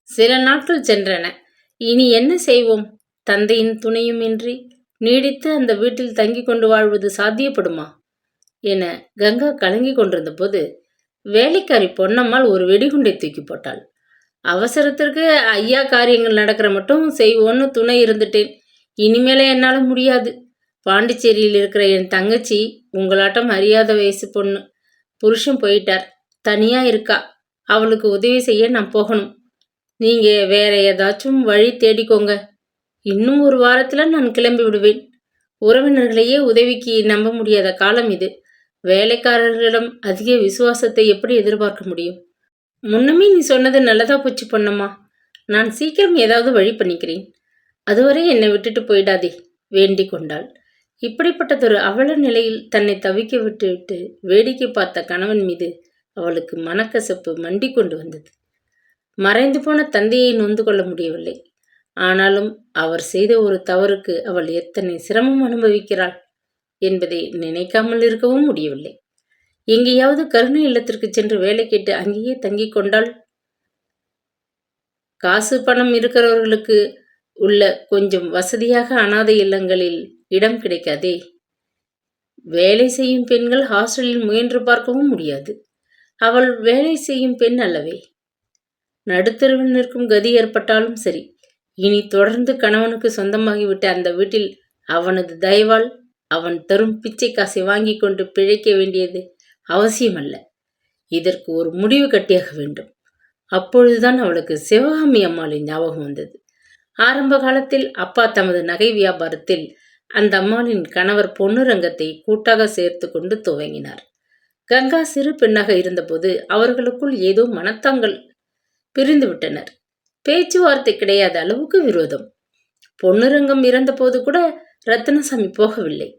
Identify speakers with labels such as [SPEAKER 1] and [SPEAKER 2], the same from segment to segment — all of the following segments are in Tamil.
[SPEAKER 1] சில நாட்கள் சென்றன. இனி என்ன செய்வோம்? தந்தையின் துணையுமின்றி நீடித்து அந்த வீட்டில் தங்கிக் கொண்டு வாழ்வது சாத்தியப்படுமா என கங்கா கலங்கிக் கொண்டிருந்த போது வேலைக்காரி பொன்னம்மாள் ஒரு வெடிகுண்டை தூக்கி போட்டாள். அவசரத்திற்கு ஐயா காரியங்கள் நடக்கிற மட்டும் செய்வோன்னு துணை இருந்துட்டேன். இனிமேல என்னால முடியாது. பாண்டிச்சேரியில் இருக்கிற என் தங்கச்சி உங்களாட்டம் அறியாத வயசு பொண்ணு. புருஷன் போயிட்டார். தனியா இருக்கா. அவளுக்கு உதவி செய்ய நான் போகணும். நீங்க வேற ஏதாச்சும் வழி தேடிக்கோங்க. இன்னும் ஒரு வாரத்துல நான் கிளம்பி விடுவேன். உறவினர்களையே உதவிக்கு நம்ப முடியாத காலம் இது. வேலைக்காரர்களிடம் அதிக விசுவாசத்தை எப்படி எதிர்பார்க்க முடியும்? முன்னமே நீ சொன்னது நல்லதா போச்சு பொன்னம்மா. நான் சீக்கிரம் ஏதாவது வழி பண்ணிக்கிறேன். அதுவரை என்னை விட்டுட்டு போயிடாதே வேண்டிக் கொண்டாள். இப்படிப்பட்டதொரு அவல நிலையில் தன்னை தவிக்க விட்டு வேடிக்கை பார்த்த கணவன் மீது அவளுக்கு மனக்கசப்பு மண்டி கொண்டு வந்தது. மறைந்து போன தந்தையை நொந்து கொள்ள முடியவில்லை. ஆனாலும் அவர் செய்த ஒரு தவறுக்கு அவள் எத்தனை சிரமம் அனுபவிக்கிறாள் என்பதை நினைக்காமல் இருக்கவும் முடியவில்லை. எங்கேயாவது கருணை இல்லத்திற்கு சென்று வேலை கேட்டு அங்கேயே தங்கிக் கொண்டாள். காசு பணம் இருக்கிறவர்களுக்கு உள்ள கொஞ்சம் வசதியாக அனாதை இல்லங்களில் இடம் கிடைக்காதே. வேலை செய்யும் பெண்கள் ஹாஸ்டலில் முயன்று பார்க்கவும் முடியாது. அவள் வேலை செய்யும் பெண் அல்லவே. நடுத்தருவில் நிற்கும் கதி ஏற்பட்டாலும் சரி, இனி தொடர்ந்து கணவனுக்கு சொந்தமாகிவிட்ட அந்த வீட்டில் அவனது தயவால் அவன் தரும் பிச்சை காசை வாங்கி கொண்டு பிழைக்க வேண்டியது அவசியமல்ல. இதற்கு ஒரு முடிவு கட்டியாக வேண்டும். அப்பொழுதுதான் அவளுக்கு சிவகாமி அம்மாளின் ஞாபகம் வந்தது. ஆரம்ப காலத்தில் அப்பா தமது நகை வியாபாரத்தில் அந்த அம்மாளின் கணவர் பொன்னுரங்கத்தை கூட்டாக சேர்த்து கொண்டு துவங்கினார். கங்கா சிறு பெண்ணாக இருந்தபோது அவர்களுக்குள் ஏதோ மனத்தாங்கள் பிரிந்து விட்டனர். பேச்சுவார்த்தை கிடையாத அளவுக்கு விரோதம். பொன்னுரங்கம் இறந்தபோது கூட ரத்னசாமி போகவில்லை.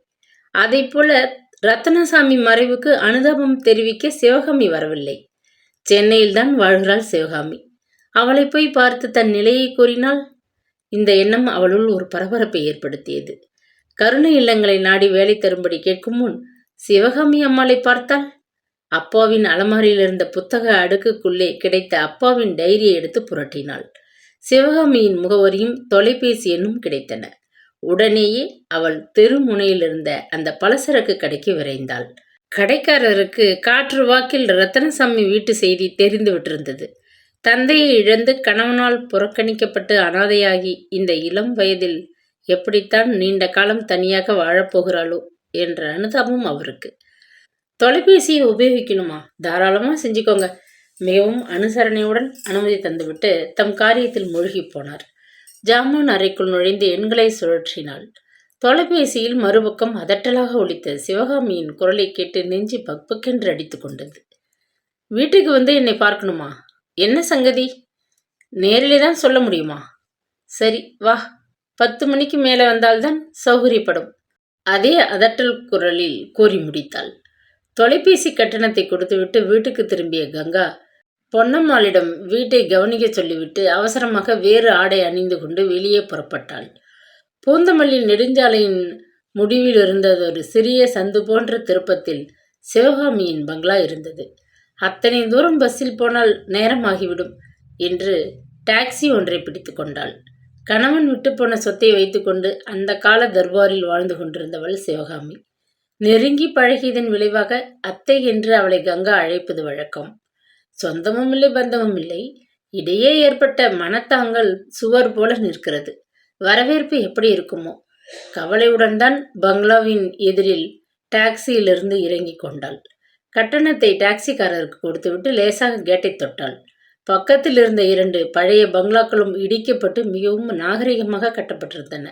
[SPEAKER 1] அதை போல ரத்னசாமி மறைவுக்கு அனுதாபம் தெரிவிக்க சிவகாமி வரவில்லை. சென்னையில்தான் வாழ்கிறாள் சிவகாமி. அவளை போய் பார்த்து தன் நிலையை கூறினாள். இந்த எண்ணம் அவளுள் ஒரு பரபரப்பை ஏற்படுத்தியது. கருணை இல்லங்களை நாடி வேலை தரும்படி கேட்கும் முன் சிவகாமி அம்மாளை பார்த்தாள். அப்பாவின் அலமாரியில் இருந்த புத்தக அடுக்குக்குள்ளே கிடைத்த அப்பாவின் டைரியை எடுத்து புரட்டினாள். சிவகாமியின் முகவரியும் தொலைபேசி எண்ணும் கிடைத்தன. உடனேயே அவள் தெருமுனையில் இருந்த அந்த பலசரக்கு கடைக்கு விரைந்தாள். கடைக்காரருக்கு காற்று வாக்கில் ரத்தனசாமி வீட்டு செய்தி தெரிந்து விட்டிருந்தது. தந்தையை இழந்து கணவனால் புறக்கணிக்கப்பட்டு அனாதையாகி இந்த இளம் வயதில் எப்படித்தான் நீண்ட காலம் தனியாக வாழப்போகிறாளோ என்ற அனுதாபம் அவருக்கு. தொலைபேசியை உபயோகிக்கணுமா? தாராளமா செஞ்சுக்கோங்க. மிகவும் அனுசரணையுடன் அனுமதி தந்துவிட்டு தம் காரியத்தில் மூழ்கி போனார். ஜாமான் அறைக்குள் நுழைந்து எண்களை சுழற்றினாள். தொலைபேசியில் மறுபக்கம் அதட்டலாக ஒலித்த சிவகாமியின் குரலை கேட்டு நெஞ்சு பக்பக்கென்று அடித்து கொண்டது. வீட்டுக்கு வந்து என்னை பார்க்கணுமா? என்ன சங்கதி? நேரிலே தான் சொல்ல முடியுமா? சரி வா, 10 மணிக்கு மேலே வந்தால்தான் சௌகரியப்படும். அதே அதட்டல் குரலில் கூறி முடித்தாள். தொலைபேசி கட்டணத்தை கொடுத்துவிட்டு வீட்டுக்கு திரும்பிய கங்கா பொன்னம்மாளிடம் வீட்டை கவனிக்க சொல்லிவிட்டு அவசரமாக வேறு ஆடை அணிந்து கொண்டு வெளியே புறப்பட்டாள். பூந்தமல்லி நெடுஞ்சாலையின் முடிவில் இருந்ததொரு சிறிய சந்து போன்ற திருப்பத்தில் சிவகாமியின் பங்களா இருந்தது. அத்தனை தூரம் பஸ்ஸில் போனால் நேரமாகிவிடும் என்று டாக்ஸி ஒன்றை பிடித்து கொண்டாள். கணவன் விட்டு போன சொத்தை வைத்துக்கொண்டு அந்த கால தர்பாரில் வாழ்ந்து கொண்டிருந்தவள் சிவகாமி. நெருங்கி பழகியதன் விளைவாக அத்தை என்று அவளை கங்கா அழைப்பது வழக்கம். சொந்தமும் இல்லை, பந்தமும் இல்லை. இடையே ஏற்பட்ட மனத்தாங்கள் சுவர் போல நிற்கிறது. வரவேற்பு எப்படி இருக்குமோ? கவலையுடன் தான் பங்களாவின் எதிரில் டாக்ஸியிலிருந்து இறங்கி கொண்டாள். கட்டணத்தை டாக்ஸிக்காரருக்கு கொடுத்துவிட்டு லேசாக கேட்டை தொட்டாள். பக்கத்தில் இருந்த 2 பழைய பங்களாக்களும் இடிக்கப்பட்டு மிகவும் நாகரிகமாக கட்டப்பட்டிருந்தன.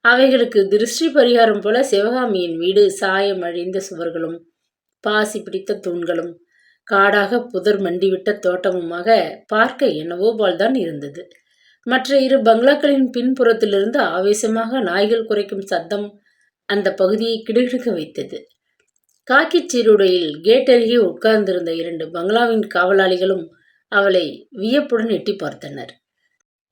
[SPEAKER 1] அவைகளுக்கு திருஷ்டி பரிகாரம் போல சிவகாமியின் வீடு சாயம் அழிந்த சுவர்களும் பாசி பிடித்த தூண்களும் காடாக புதர் மண்டிவிட்ட தோட்டமுமாக பார்க்க என்னவோ போல்தான் இருந்தது. மற்ற 2 பங்களாக்களின் பின்புறத்திலிருந்து ஆவேசமாக நாய்கள் குரைக்கும் சத்தம் அந்த பகுதியை கிடுகிடுக்க வைத்தது. காக்கி சீருடையில் கேட் அருகே உட்கார்ந்திருந்த 2 பங்களாவின் காவலாளிகளும் அவளை வியப்புடன் எட்டி பார்த்தனர்.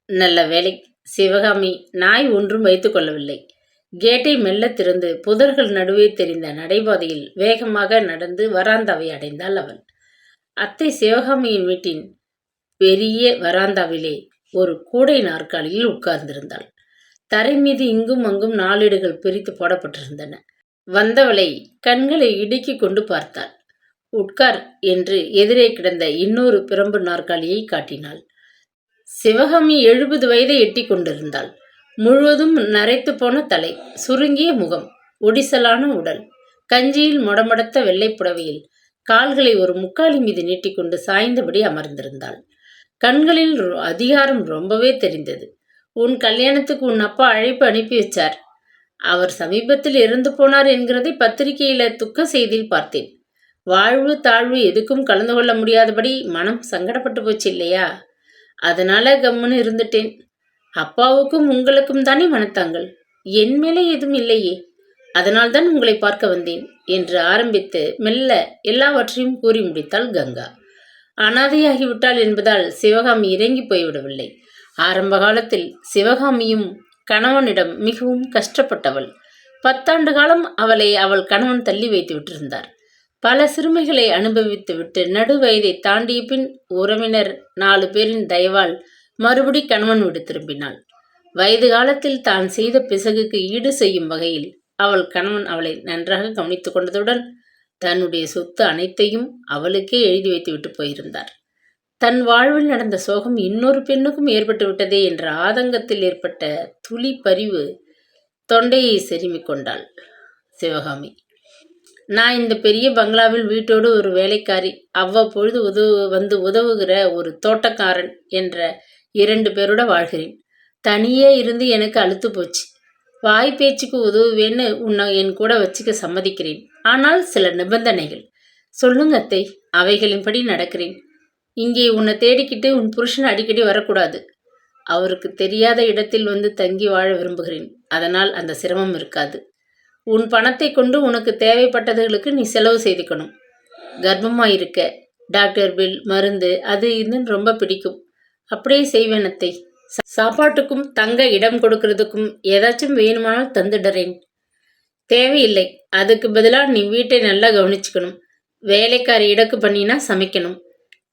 [SPEAKER 1] நல்ல வேலை, சிவகாமி நாய் ஒன்றும் வைத்துக் கொள்ளவில்லை. கேட்டை மெல்ல திறந்து புதர்கள் நடுவே தெரிந்த நடைபாதையில் வேகமாக நடந்து வராந்தாவை அடைந்தாள் அவள். அத்தை சிவகாமியின் வீட்டின் பெரிய வராந்தாவிலே ஒரு கூடை நாற்காலியில் உட்கார்ந்திருந்தாள். தரை மீது இங்கும் அங்கும் நாளேடுகள் பிரித்து போடப்பட்டிருந்தன. வந்தவளை கண்களை இடுக்கிக் கொண்டு பார்த்தாள். உட்கார் என்று எதிரே கிடந்த இன்னொரு பிரம்பு நாற்காலியை காட்டினாள். சிவகாமி 70 வயதை எட்டி கொண்டிருந்தாள். முழுவதும் நரைத்து போன தலை, சுருங்கிய முகம், ஒடிசலான உடல், கஞ்சியில் மொடமொடத்த வெள்ளை புடவையில் கால்களை ஒரு முக்காலி மீது நீட்டிக்கொண்டு சாய்ந்தபடி அமர்ந்திருந்தாள். கண்களில் அதிகாரம் ரொம்பவே தெரிந்தது. உன் கல்யாணத்துக்கு உன் அப்பா அழைப்பு அனுப்பி வச்சார். அவர் சமீபத்தில் இறந்து போனார் என்கிறதை பத்திரிகையில துக்க செய்தியில் பார்த்தேன். வாழ்வு தாழ்வு எதுக்கும் கலந்து கொள்ள முடியாதபடி மனம் சங்கடப்பட்டு போச்சு இல்லையா? அதனால கம்முன்னு இருந்துட்டேன். அப்பாவுக்கும் உங்களுக்கும் தானே மனத்தாங்கள், என் மேலே எதுவும் இல்லையே, அதனால்தான் உங்களை பார்க்க வந்தேன் என்று ஆரம்பித்து மெல்ல எல்லாவற்றையும் கூறி முடித்தாள் கங்கா. அனாதையாகிவிட்டாள் என்பதால் சிவகாமி இறங்கி போய்விடவில்லை. ஆரம்ப காலத்தில் சிவகாமியும் கணவனிடம் மிகவும் கஷ்டப்பட்டவள். 10 ஆண்டு காலம் அவளை அவள் கணவன் தள்ளி வைத்து விட்டிருந்தார். பல சிறுமைகளை அனுபவித்துவிட்டு நடுவயதை தாண்டிய பின் உறவினர் 4 பேரின் தயவால் மறுபடி கணவன் வீடு திரும்பினாள். வயது காலத்தில் தான் செய்த பிசகுக்கு ஈடு செய்யும் வகையில் அவள் கணவன் அவளை நன்றாக கவனித்துக் கொண்டதுடன் தன்னுடைய சொத்து அனைத்தையும் அவளுக்கே எழுதி வைத்து விட்டு போயிருந்தார். தன் வாழ்வில் நடந்த சோகம் இன்னொரு பெண்ணுக்கும் ஏற்பட்டு விட்டதே என்ற ஆதங்கத்தில் ஏற்பட்ட துளி பரிவு தொண்டையை செருமிக் கொண்டாள் சிவகாமி. நான் இந்த பெரிய பங்களாவில் வீட்டோடு ஒரு வேலைக்காரி, அவ்வப்பொழுது வந்து உதவுகிற ஒரு தோட்டக்காரன் என்ற 2 பேரோட வாழ்கிறேன். தனியே இருந்து எனக்கு அலுத்து போச்சு. வாய் பேச்சுக்கு உதவுவேன்னு உன்னை என் கூட வச்சுக்க சம்மதிக்கிறேன். ஆனால் சில நிபந்தனைகள். சொல்லுங்க அத்தை, அவைகளின்படி நடக்கிறேன். இங்கே உன்னை தேடிக்கிட்டு உன் புருஷன் அடிக்கடி வரக்கூடாது. அவருக்கு தெரியாத இடத்தில் வந்து தங்கி வாழ விரும்புகிறேன். அதனால் அந்த சிரமம் இருக்காது. உன் பணத்தை கொண்டு உனக்கு தேவைப்பட்டதுகளுக்கு நீ செலவு செய்துக்கணும். கர்ப்பமாயிருக்க டாக்டர் பில், மருந்து, அது இதுன்னு ரொம்ப பிடிக்கும். அப்படியே செய்வேன் அத்தை. சாப்பாட்டுக்கும் தங்க இடம் கொடுக்கறதுக்கும் ஏதாச்சும் வேணுமானால் தந்துடுறேன். தேவையில்லை. அதுக்கு பதிலாக நீ வீட்டை நல்லா கவனிச்சுக்கணும். வேலைக்காரி இடக்கு பண்ணினா சமைக்கணும்.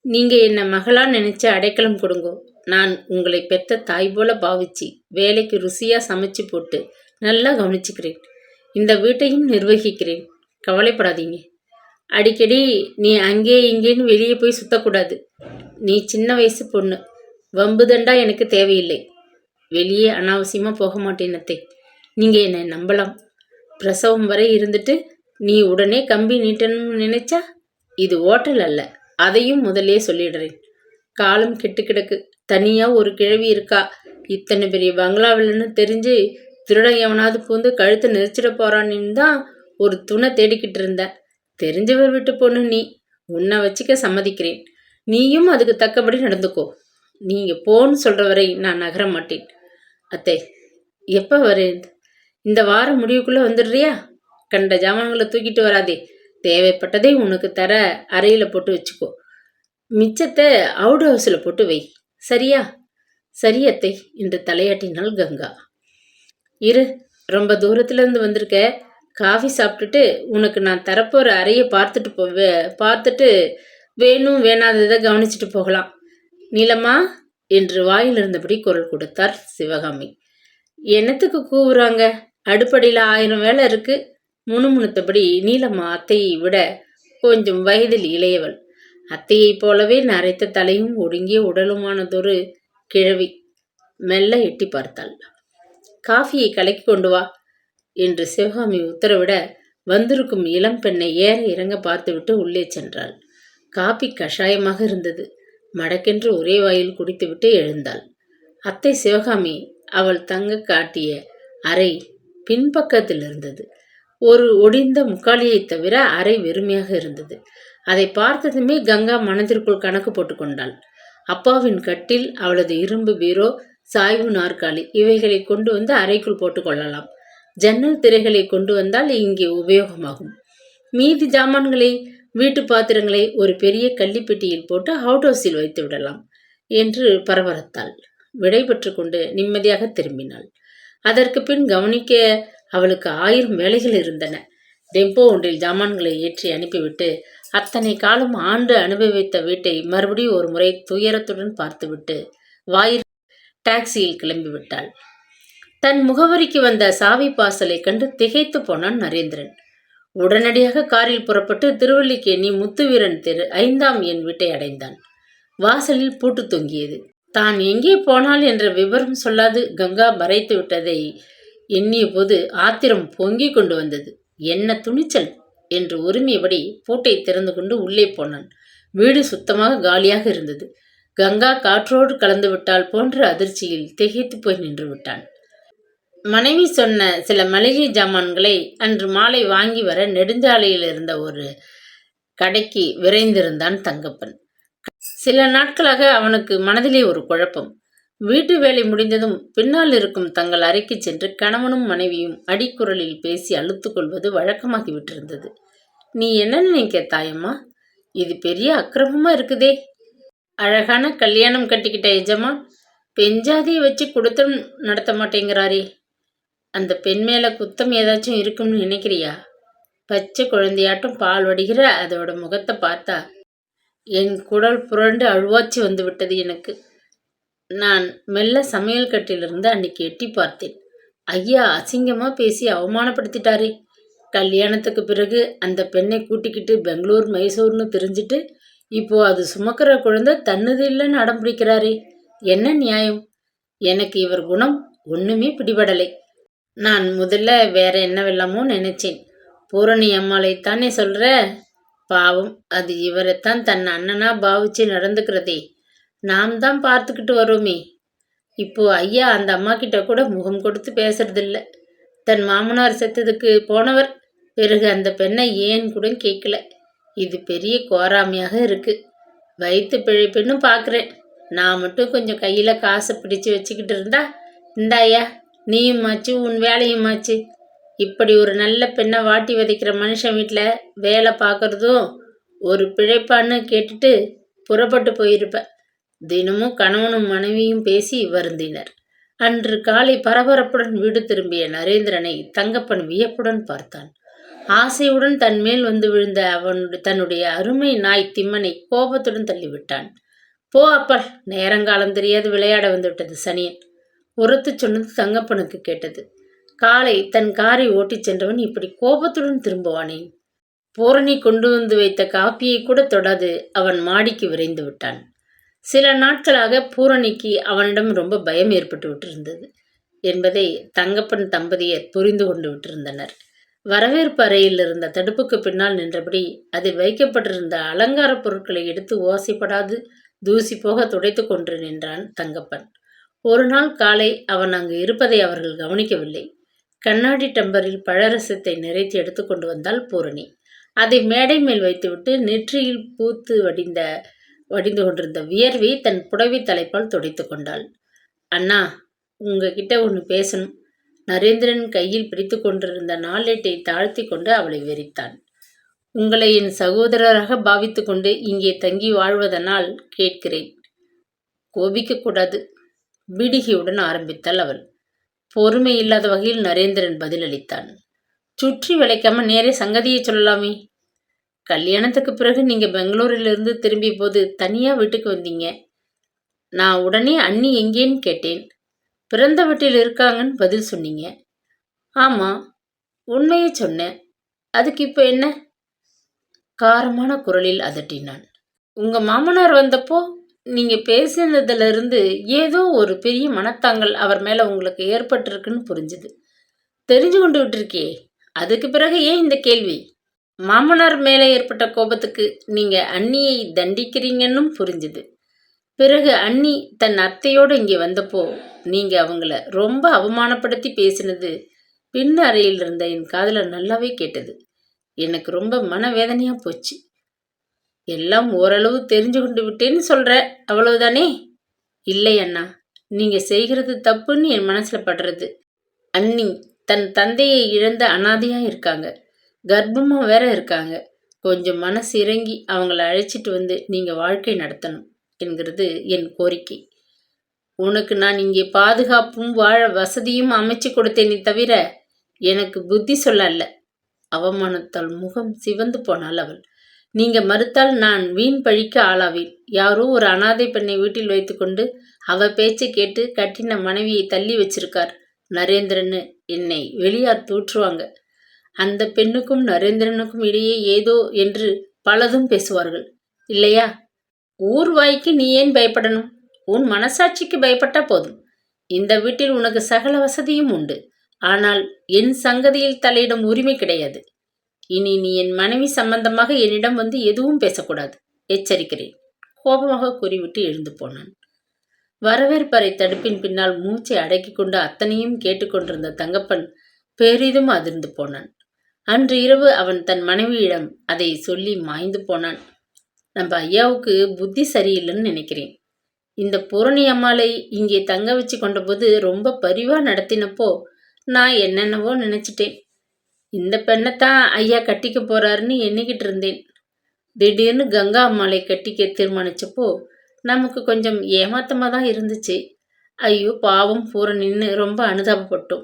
[SPEAKER 1] நீங்க என்ன மகளா நினைச்சு அடைக்கலம் கொடுங்கோ. நான் உங்களை பெத்த தாய் போல பாவிச்சு வேலைக்கு ருசியா சமைச்சு போட்டு நல்லா கவனிச்சுக்கிறேன். இந்த வீட்டையும் நிர்வகிக்கிறேன். கவலைப்படாதீங்க. அடிக்கடி நீ அங்கே இங்கேன்னு வெளியே போய் சுத்தக்கூடாது. நீ சின்ன வயசு பொண்ணு. வம்புதண்டா எனக்கு தேவையில்லை. வெளியே அனாவசியமாக போக மாட்டேன் அத்தை. நீங்கள் என்னை நம்பலாம். பிரசவம் வரை இருந்துட்டு நீ உடனே கம்பி நீட்டணும்னு நினைச்சா இது ஓட்டல் அல்ல. அதையும் முதலே சொல்லிடுறேன். காலம் கெட்டு கிடக்கு. தனியாக ஒரு கிழவி இருக்கா. இத்தனை பெரிய பங்களாவில்னு தெரிஞ்சு திருடன் எவனாவது பூந்து கழுத்தை நெரிச்சிட போறான்னு தான் ஒரு துணை தேடிக்கிட்டு இருந்த. தெரிஞ்சவர் விட்டு பொண்ணு நீ. உன்னை வச்சுக்க சம்மதிக்கிறேன். நீயும் அதுக்கு தக்கபடி நடந்துக்கோ. நீங்க போன்னு சொல்ற வரை நான் நகர மாட்டேன். அத்தை, எப்போ வரேன்? இந்த வாரம் முடிவுக்குள்ளே வந்துடுறியா? கண்ட ஜாமான்களை தூக்கிட்டு வராதே. தேவைப்பட்டதை உனக்கு தர அறையில் போட்டு வச்சுக்கோ. மிச்சத்தை அவுட் ஹவுஸில் போட்டு வை. சரியா? சரி அத்தை என்று தலையாட்டினாள் கங்கா. இரு, ரொம்ப தூரத்துலேருந்து வந்திருக்க. காஃபி சாப்பிட்டுட்டு உனக்கு நான் தரப்போகிற அறையை பார்த்துட்டு வேணும் வேணாததை கவனிச்சுட்டு போகலாம். நீலம்மா என்று வாயில் இருந்தபடி குரல் கொடுத்தார் சிவகாமி. என்னத்துக்கு கூவுறாங்க? அடுப்படியில் 1000 வேலை இருக்கு. முணுமுணுத்தபடி நீலம்மா அத்தையை விட கொஞ்சம் வயதில் இளையவள். அத்தையைப் போலவே நரைத்த தலையும் ஒடுங்கிய உடலுமானதொரு கிழவி. மெல்ல எட்டி பார்த்தாள். காஃபியை கலக்கி கொண்டு வா என்று சிவகாமி உத்தரவிட வந்திருக்கும் இளம் பெண்ணை ஏற இறங்க பார்த்துவிட்டு உள்ளே சென்றாள். காபி கஷாயமாக இருந்தது. மடக்கென்று ஒரே வாயில் குடித்துவிட்டு எழுந்தாள். அத்தை சிவகாமி அவள் தங்க காட்டிய அறை பின்பக்கத்தில் இருந்தது. ஒரு ஒடிந்த முக்காலியை தவிர அறை வெறுமையாக இருந்தது. அதை பார்த்ததுமே கங்கா மனதிற்குள் கணக்கு போட்டு கொண்டாள். அப்பாவின் கட்டில், அவளது இரும்பு பீரோ, சாய்வு நாற்காலி இவைகளை கொண்டு வந்து அறைக்குள் போட்டுக்கொள்ளலாம். ஜன்னல் திரைகளை கொண்டு வந்தால் இங்கே உபயோகமாகும். மீதி ஜாமான்களை, வீட்டு பாத்திரங்களை ஒரு பெரிய கள்ளிப்பெட்டியில் போட்டு அவுட் ஹவுஸில் வைத்து விடலாம் என்று பரபரத்தாள். விடை பெற்று கொண்டு நிம்மதியாக திரும்பினாள். அதற்கு பின் கவனிக்க அவளுக்கு 1000 வேலைகள் இருந்தன. டெம்போ ஒன்றில் ஜாமான்களை ஏற்றி அனுப்பிவிட்டு அத்தனை காலம் ஆண்டு அனுபவித்த வீட்டை மறுபடியும் ஒரு முறை துயரத்துடன் பார்த்துவிட்டு வாயில் டாக்ஸியில் கிளம்பிவிட்டாள். தன் முகவரிக்கு வந்த சாவி பாசலை கண்டு திகைத்து போனான் நரேந்திரன். உடனடியாக காரில் புறப்பட்டு திருவல்லிக்கேணி முத்துவீரன் தெரு 5ஆம் எண் வீட்டை அடைந்தான். வாசலில் பூட்டு தொங்கியது. தான் எங்கே போனாள் என்ற விவரம் சொல்லாது கங்கா மறைத்து விட்டதை எண்ணிய போது ஆத்திரம் பொங்கி கொண்டு வந்தது. என்ன துணிச்சல் என்று உரிமையபடி பூட்டை திறந்து கொண்டு உள்ளே போனான். வீடு சுத்தமாக காலியாக இருந்தது. கங்கா காற்றோடு கலந்து விட்டால் போன்ற அதிர்ச்சியில் திகைத்து போய் நின்று விட்டான். மனைவி சொன்ன சில மளிகை ஜாமான்களை அன்று மாலை வாங்கி வர நெடுஞ்சாலையில் இருந்த ஒரு கடைக்கு விரைந்திருந்தான் தங்கப்பன். சில நாட்களாக அவனுக்கு மனதிலே ஒரு குழப்பம். வீட்டு வேலை முடிந்ததும் பின்னால் இருக்கும் தங்கள் அறைக்கு சென்று கணவனும் மனைவியும் அடிக்குரலில் பேசி அழுத்து கொள்வது வழக்கமாகிவிட்டிருந்தது. நீ என்ன நினைக்க தாயம்மா? இது பெரிய அக்கிரமமா இருக்குதே. அழகான கல்யாணம் கட்டிக்கிட்ட எஜமா பெஞ்சாதியை வச்சு குடுத்தம் நடத்த மாட்டேங்கிறாரே. அந்த பெண் மேல குத்தம் ஏதாச்சும் இருக்கும்னு நினைக்கிறியா? பச்சை குழந்தையாட்டம் பால் வடிகிற அதோட முகத்தை பார்த்தா என் குடல் புரண்டு அழுவாச்சி வந்து விட்டது எனக்கு. நான் மெல்ல சமையல் கட்டிலிருந்து அன்னைக்கு எட்டி பார்த்தேன். ஐயா அசிங்கமா பேசி அவமானப்படுத்திட்டாரே. கல்யாணத்துக்கு பிறகு அந்த பெண்ணை கூட்டிக்கிட்டு பெங்களூர் மைசூர்னு தெரிஞ்சிட்டு இப்போ அது சுமக்கிற குழந்தை தன்னுது இல்லைன்னு அடம் பிடிக்கிறாரே. என்ன நியாயம்? எனக்கு இவர் குணம் ஒண்ணுமே பிடிபடலை. நான் முதல்ல வேற என்னவெல்லாமோ நினைச்சேன். பூரணி அம்மாளைத்தானே சொல்ற? பாவம், அது இவரைத்தான் தன் அண்ணனா பாவிச்சு நடந்துக்கிறதே. நாம் தான் பார்த்துக்கிட்டு வரோமே. இப்போ ஐயா அந்த அம்மா கிட்ட கூட முகம் கொடுத்து பேசுறதில்ல. தன் மாமனார் செத்ததுக்கு போனவர் பிறகு அந்த பெண்ணை ஏன் கூட கேட்கல. இது பெரிய கோராமையாக இருக்கு. வயிற்று பிழைப்புன்னு பார்க்குறேன். நான் மட்டும் கொஞ்சம் கையில் காசை பிடிச்சு வச்சுக்கிட்டு இருந்தா, இந்தாயா நீயும் ஆச்சு உன் வேலையும் ஆச்சு. இப்படி ஒரு நல்ல பெண்ணை வாட்டி விதைக்கிற மனுஷன் வீட்டில் வேலை பார்க்கறதும் ஒரு பிழைப்பான்னு கேட்டுட்டு புறப்பட்டு போயிருப்ப. தினமும் கணவனும் மனைவியும் பேசி வருந்தினர். அன்று காலை பரபரப்புடன் வீடு திரும்பிய நரேந்திரனை தங்கப்பன் வியப்புடன் பார்த்தான். ஆசையுடன் தன் மேல் வந்து விழுந்த தன்னுடைய அருமை நாய் திம்மனை கோபத்துடன் தள்ளிவிட்டான். போ அப்பால், நேரங்காலம் தெரியாது விளையாட வந்துவிட்டது சனியன். உரத்து சொன்னது தங்கப்பனுக்கு கேட்டது. காலை தன் காரை ஓட்டிச் சென்றவன் இப்படி கோபத்துடன் திரும்புவானேன்? பூரணி கொண்டு வந்து வைத்த காப்பியை கூட தொடாது அவன் மாடிக்கு விரைந்து விட்டான். சில நாட்களாக பூரணிக்கு அவனிடம் ரொம்ப பயம் ஏற்பட்டு விட்டிருந்தது என்பதை தங்கப்பன் தம்பதியர் புரிந்து கொண்டு விட்டிருந்தனர். வரவேற்பு அறையில் இருந்த தடுப்புக்கு பின்னால் நின்றபடி அதில் வைக்கப்பட்டிருந்த அலங்கார பொருட்களை எடுத்து ஓசைப்படாது தூசி போக துடைத்து கொண்டு நின்றான் தங்கப்பன். ஒரு நாள் காலை அவன் அங்கு இருப்பதை அவர்கள் கவனிக்கவில்லை. கண்ணாடி டம்பரில் பழரசத்தை நிறைத்து எடுத்து கொண்டு வந்தாள் பூரணி. அதை மேடை மேல் வைத்துவிட்டு நெற்றியில் பூத்து வடிந்து கொண்டிருந்த வியர்வை தன் புடவை தலைப்பால் துடைத்து கொண்டாள். அண்ணா, உங்ககிட்ட ஒன்று பேசணும். நரேந்திரன் கையில் பிடித்து கொண்டிருந்த நாளேட்டை தாழ்த்தி கொண்டு அவளை வெறித்தான். உங்களை என் சகோதரராக பாவித்து கொண்டு இங்கே தங்கி வாழ்வதனால் கேட்கிறேன். கோபிக்கக்கூடாது. பீடிகையுடன் ஆரம்பித்தாள் அவள். பொறுமை இல்லாத வகையில் நரேந்திரன் பதிலளித்தான். சுற்றி வளைக்காம நேரே சங்கதியை சொல்லலாமே. கல்யாணத்துக்கு பிறகு நீங்க பெங்களூரிலிருந்து திரும்பிய போது தனியா வீட்டுக்கு வந்தீங்க. நான் உடனே அண்ணி எங்கேன்னு கேட்டேன். பிறந்த வீட்டில் இருக்காங்கன்னு பதில் சொன்னீங்க. ஆமா, உண்மையை சொன்னேன். அதுக்கு இப்போ என்ன? காரமான குரலில் அதட்டினான். உங்க மாமனார் வந்தப்போ நீங்க பேசினதுல ஏதோ ஒரு பெரிய மனத்தாங்கல் அவர் மேல உங்களுக்கு ஏற்பட்டிருக்குன்னு புரிஞ்சுது. தெரிஞ்சு கொண்டு விட்டுருக்கே, அதுக்கு பிறகு ஏன் இந்த கேள்வி? மாமனார் மேலே ஏற்பட்ட கோபத்துக்கு நீங்க அண்ணியை தண்டிக்கிறீங்கன்னு புரிஞ்சுது. பிறகு அண்ணி தன் அத்தையோடு இங்கே வந்தப்போ நீங்க அவங்கள ரொம்ப அவமானப்படுத்தி பேசினது பின் அறையில் இருந்த என் காதுல நல்லாவே கேட்டது. எனக்கு ரொம்ப மனவேதனையா போச்சு. எல்லாம் ஓரளவு தெரிஞ்சு கொண்டு விட்டேன்னு சொல்ற, அவ்வளவுதானே? இல்லை அண்ணா, நீங்க செய்கிறது தப்புன்னு என் மனசுல படுறது. அண்ணி தன் தந்தையை இழந்த அனாதையா இருக்காங்க. கர்ப்பமா வேற இருக்காங்க. கொஞ்சம் மனசு இறங்கி அவங்கள அழைச்சிட்டு வந்து நீங்க வாழ்க்கை நடத்தணும் என்கிறது என் கோரிக்கை. உனக்கு நான் இங்கே பாதுகாப்பும் வாழ வசதியும் அமைச்சு கொடுத்தேனே தவிர எனக்கு புத்தி சொல்ல அல்ல. அவமானத்தால் முகம் சிவந்து போனாள் அவள். நீங்க மறுத்தால் நான் வீண் பழிக்கு ஆளாவேன். யாரோ ஒரு அனாதை பெண்ணை வீட்டில் வைத்துக்கொண்டு அவ பேச்சை கேட்டு கட்டின மனைவியை தள்ளி வச்சிருக்கார் நரேந்திரன்னு என்னை வெளியார் தூற்றுவாங்க. அந்த பெண்ணுக்கும் நரேந்திரனுக்கும் இடையே ஏதோ என்று பலதும் பேசுவார்கள் இல்லையா? ஊர் வாய்க்கு நீ ஏன் பயப்படணும்? உன் மனசாட்சிக்கு பயப்பட்டா போதும். இந்த வீட்டில் உனக்கு சகல வசதியும் உண்டு. ஆனால் என் சங்கதியில் தலையிடும் உரிமை கிடையாது. இனி நீ என் மனைவி சம்பந்தமாக என்னிடம் வந்து எதுவும் பேசக்கூடாது. எச்சரிக்கிறேன். கோபமாக கூறிவிட்டு எழுந்து போனான். வரவேற்பறை தடுப்பின் பின்னால் மூச்சை அடக்கிக் கொண்டு அத்தனையும் கேட்டுக்கொண்டிருந்த தங்கப்பன் பெரிதும் அதிர்ந்து போனான். அன்று இரவு அவன் தன் மனைவியிடம் அதை சொல்லி மாய்ந்து போனான். நம்ம ஐயாவுக்கு புத்தி சரியில்லைன்னு நினைக்கிறேன். இந்த பூரணி அம்மாளை இங்கே தங்க வச்சு கொண்டபோது ரொம்ப பரிவா நடத்தினப்போ நான் என்னென்னவோ நினைச்சிட்டேன். இந்த பெண்ணைத்தான் ஐயா கட்டிக்க போறாருன்னு எண்ணிக்கிட்டு இருந்தேன். திடீர்னு கங்கா அம்மாளை கட்டிக்க தீர்மானிச்சப்போ நமக்கு கொஞ்சம் ஏமாத்தமாக தான் இருந்துச்சு. ஐயோ பாவம் பூரணின்னு ரொம்ப அனுதாபப்பட்டோம்.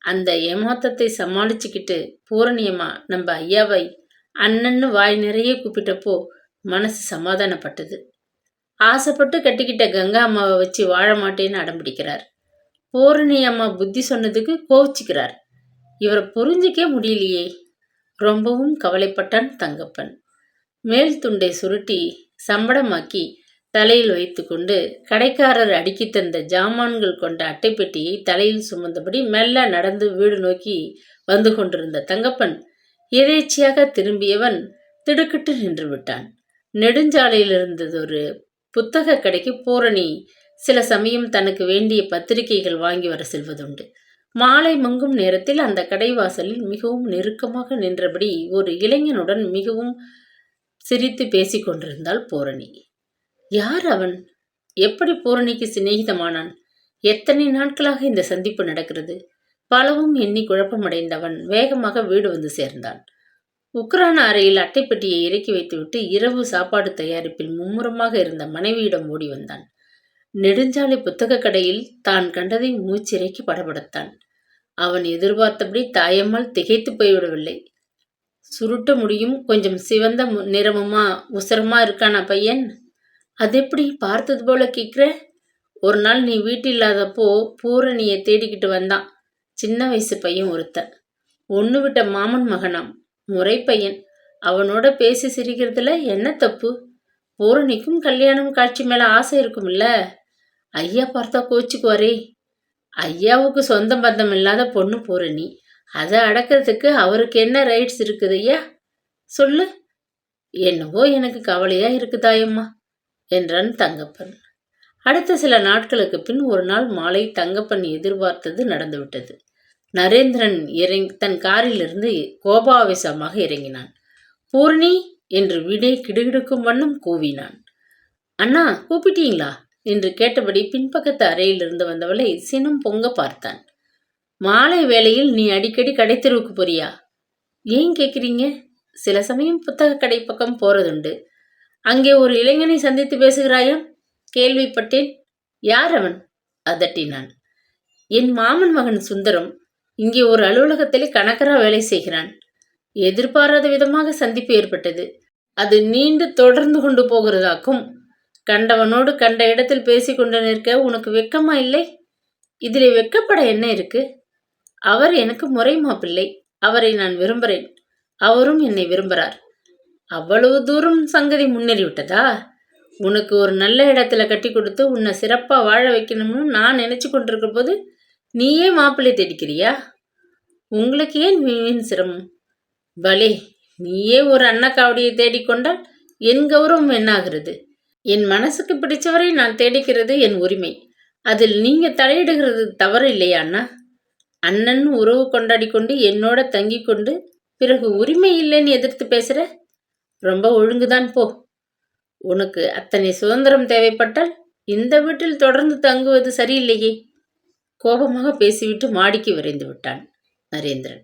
[SPEAKER 1] அந்த ஏமாத்தத்தை சமாளிச்சுக்கிட்டு பூரணியம்மா நம்ம ஐயாவை அண்ணன்னு வாய் நிறைய கூப்பிட்டப்போ மனசு சமாதானப்பட்டது. ஆசைப்பட்டு கட்டிக்கிட்ட கங்கா அம்மாவை வச்சு வாழ மாட்டேன்னு அடம்பிடிக்கிறார். பூரணி அம்மா புத்தி சொன்னதுக்கு கோவிச்சுக்கிறார். இவரை புரிஞ்சிக்கே முடியலையே. ரொம்பவும் கவலைப்பட்டான் தங்கப்பன். மேல் துண்டை சுருட்டி சம்படமாக்கி தலையில் வைத்து கொண்டு கடைக்காரர் அடுக்கி தந்த ஜாமான்கள் கொண்ட அட்டைப்பெட்டியை தலையில் சுமந்தபடி மெல்ல நடந்து வீடு நோக்கி வந்து கொண்டிருந்த தங்கப்பன் எதேச்சியாக திரும்பியவன் திடுக்கிட்டு நின்று விட்டான். நெடுஞ்சாலையில் இருந்ததொரு புத்தக கடைக்கு பூரணி சில சமயம் தனக்கு வேண்டிய பத்திரிகைகள் வாங்கி வர செல்வதுண்டு. மாலை மங்கும் நேரத்தில் அந்த கடைவாசலில் மிகவும் நெருக்கமாக நின்றபடி ஒரு இளைஞனுடன் மிகவும் சிரித்து பேசிக் கொண்டிருந்தாள் பூரணி. யார் அவன்? எப்படி பூரணிக்கு சிநேகிதமானான்? எத்தனை நாட்களாக இந்த சந்திப்பு நடக்கிறது? பலவும் எண்ணி குழப்பமடைந்தவன் வேகமாக வீடு வந்து சேர்ந்தான். உக்ரான அறையில் அட்டைப்பெட்டியை இறக்கி வைத்துவிட்டு இரவு சாப்பாடு தயாரிப்பில் மும்முரமாக இருந்த மனைவியிடம் ஓடி வந்தான். நெடுஞ்சாலை புத்தக கடையில் தான் கண்டதை மூச்சிறைக்கி படபடத்தான். அவன் எதிர்பார்த்தபடி தாயம்மாள் திகைத்து போய்விடவில்லை. சுருட்ட முடியும், கொஞ்சம் சிவந்த நிறமுமா உசரமா இருக்கானா பையன்? அதெப்படி பார்த்தது போல கேட்குற? ஒரு நாள் நீ வீட்டில்லாதப்போ பூரணியை தேடிக்கிட்டு வந்தான். சின்ன வயசு பையன் ஒருத்தன். ஒன்று விட்ட மாமன் மகனாம். முறை பையன். அவனோட பேசி சிரிக்கிறதுல என்ன தப்பு? பூரணிக்கும் கல்யாணம் காட்சி மேல ஆசை இருக்கும்ல. ஐயா பார்த்தா கோச்சுக்குவாரே. ஐயாவுக்கு சொந்த பந்தம் இல்லாத பொண்ணு பூரணி. அதை அடக்கிறதுக்கு அவருக்கு என்ன ரைட்ஸ் இருக்குது ஐயா? சொல்லு. என்னவோ எனக்கு கவலையா இருக்குதாயம்மா என்றான் தங்கப்பன். அடுத்த சில நாட்களுக்கு பின் ஒரு நாள் மாலை தங்கப்பன் எதிர்பார்த்தது நடந்துவிட்டது. நரேந்திரன் தன் காரிலிருந்து கோபாவேசமாக இறங்கினான். பூரணி என்று வீடே கிடுகிடுக்கும் வண்ணம் கூவினான். அண்ணா கூப்பிட்டீங்களா என்று கேட்டபடி பின்பக்கத்து அறையிலிருந்து வந்தவளை சினம் பொங்க பார்த்தான். மாலை வேளையில் நீ அடிக்கடி கடைத்தெருவுக்கு போறியா? ஏன் கேட்குறீங்க? சில சமயம் புத்தக கடை பக்கம் போறதுண்டு. அங்கே ஒரு இளைஞனை சந்தித்து பேசுகிறாயாம், கேள்விப்பட்டேன். யார் அவன்? அதட்டினான். என் மாமன் மகன் சுந்தரம். இங்கே ஒரு அலுவலகத்திலே கணக்கரா வேலை செய்கிறான். எதிர்பாராத விதமாக சந்திப்பு ஏற்பட்டது. அது நீண்டு தொடர்ந்து கொண்டு போகிறதாக்கும். கண்டவனோடு கண்ட இடத்தில் பேசிக்கொண்டு நிற்க உனக்கு வெக்கமா இல்லை? இதிலே வெக்கப்பட என்ன இருக்கு? அவர் எனக்கு முறை மாப்பிள்ளை. அவரை நான் விரும்புகிறேன். அவரும் என்னை விரும்புகிறார். அவ்வளவு தூரம் சங்கதி முன்னேறிவிட்டதா? உனக்கு ஒரு நல்ல இடத்துல கட்டி கொடுத்து உன்னை சிறப்பா வாழ வைக்கணும்னு நான் நினைச்சு கொண்டிருக்க போது நீயே மாப்பிள்ளை தேடிக்கிறியா? உங்களுக்கு ஏன் வீண் சிரமம்? பலே, நீயே ஒரு அன்னக்காவடியை தேடிக்கொண்டால் என் கௌரவம் என்னாகிறது? என் மனசுக்கு பிடிச்சவரை நான் தேடிக்கிறது என் உரிமை. அதில் நீங்க தலையிடுகிறது தவறு இல்லையா அண்ணா? அண்ணன் உறவு கொண்டாடி கொண்டு என்னோட தங்கி கொண்டு பிறகு உரிமை இல்லைன்னு எதிர்த்து பேசுற? ரொம்ப ஒழுங்குதான் போ. உனக்கு அத்தனை சுதந்திரம் தேவைப்பட்டால் இந்த வீட்டில் தொடர்ந்து தங்குவது சரியில்லையே. கோபமாக பேசிவிட்டு மாடிக்கு விரைந்து விட்டான் நரேந்திரன்.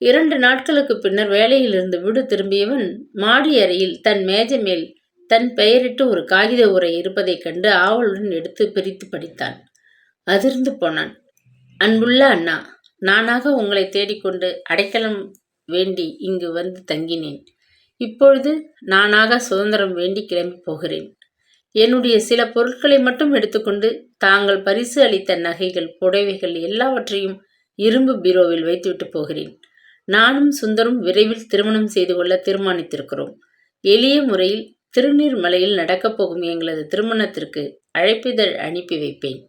[SPEAKER 1] 2 நாட்களுக்கு பின்னர் வேலையிலிருந்து வீடு திரும்பியவன் மாடி அறையில் தன் மேஜை மேல் தன் பெயரிட்டு ஒரு காகித உரை இருப்பதைக் கண்டு ஆவலுடன் எடுத்து பிரித்து படித்தான். அதிர்ந்து போனான். அன்புள்ள அண்ணா, நானாக உங்களை தேடிக்கொண்டு அடைக்கலம் வேண்டி இங்கு வந்து தங்கினேன். இப்பொழுது நானாக சுதந்திரம் வேண்டி கிளம்பி போகிறேன். என்னுடைய சில பொருட்களை மட்டும் எடுத்துக்கொண்டு தாங்கள் பரிசு அளித்த நகைகள், புடவைகள் எல்லாவற்றையும் இரும்பு பீரோவில் வைத்துவிட்டு போகிறேன். நானும் சுந்தரும் விரைவில் திருமணம் செய்து கொள்ள தீர்மானித்திருக்கிறோம். எளிய முறையில் திருநீர்மலையில் நடக்கப் போகும் எங்களது திருமணத்திற்கு அழைப்பிதழ் அனுப்பி வைப்பேன்.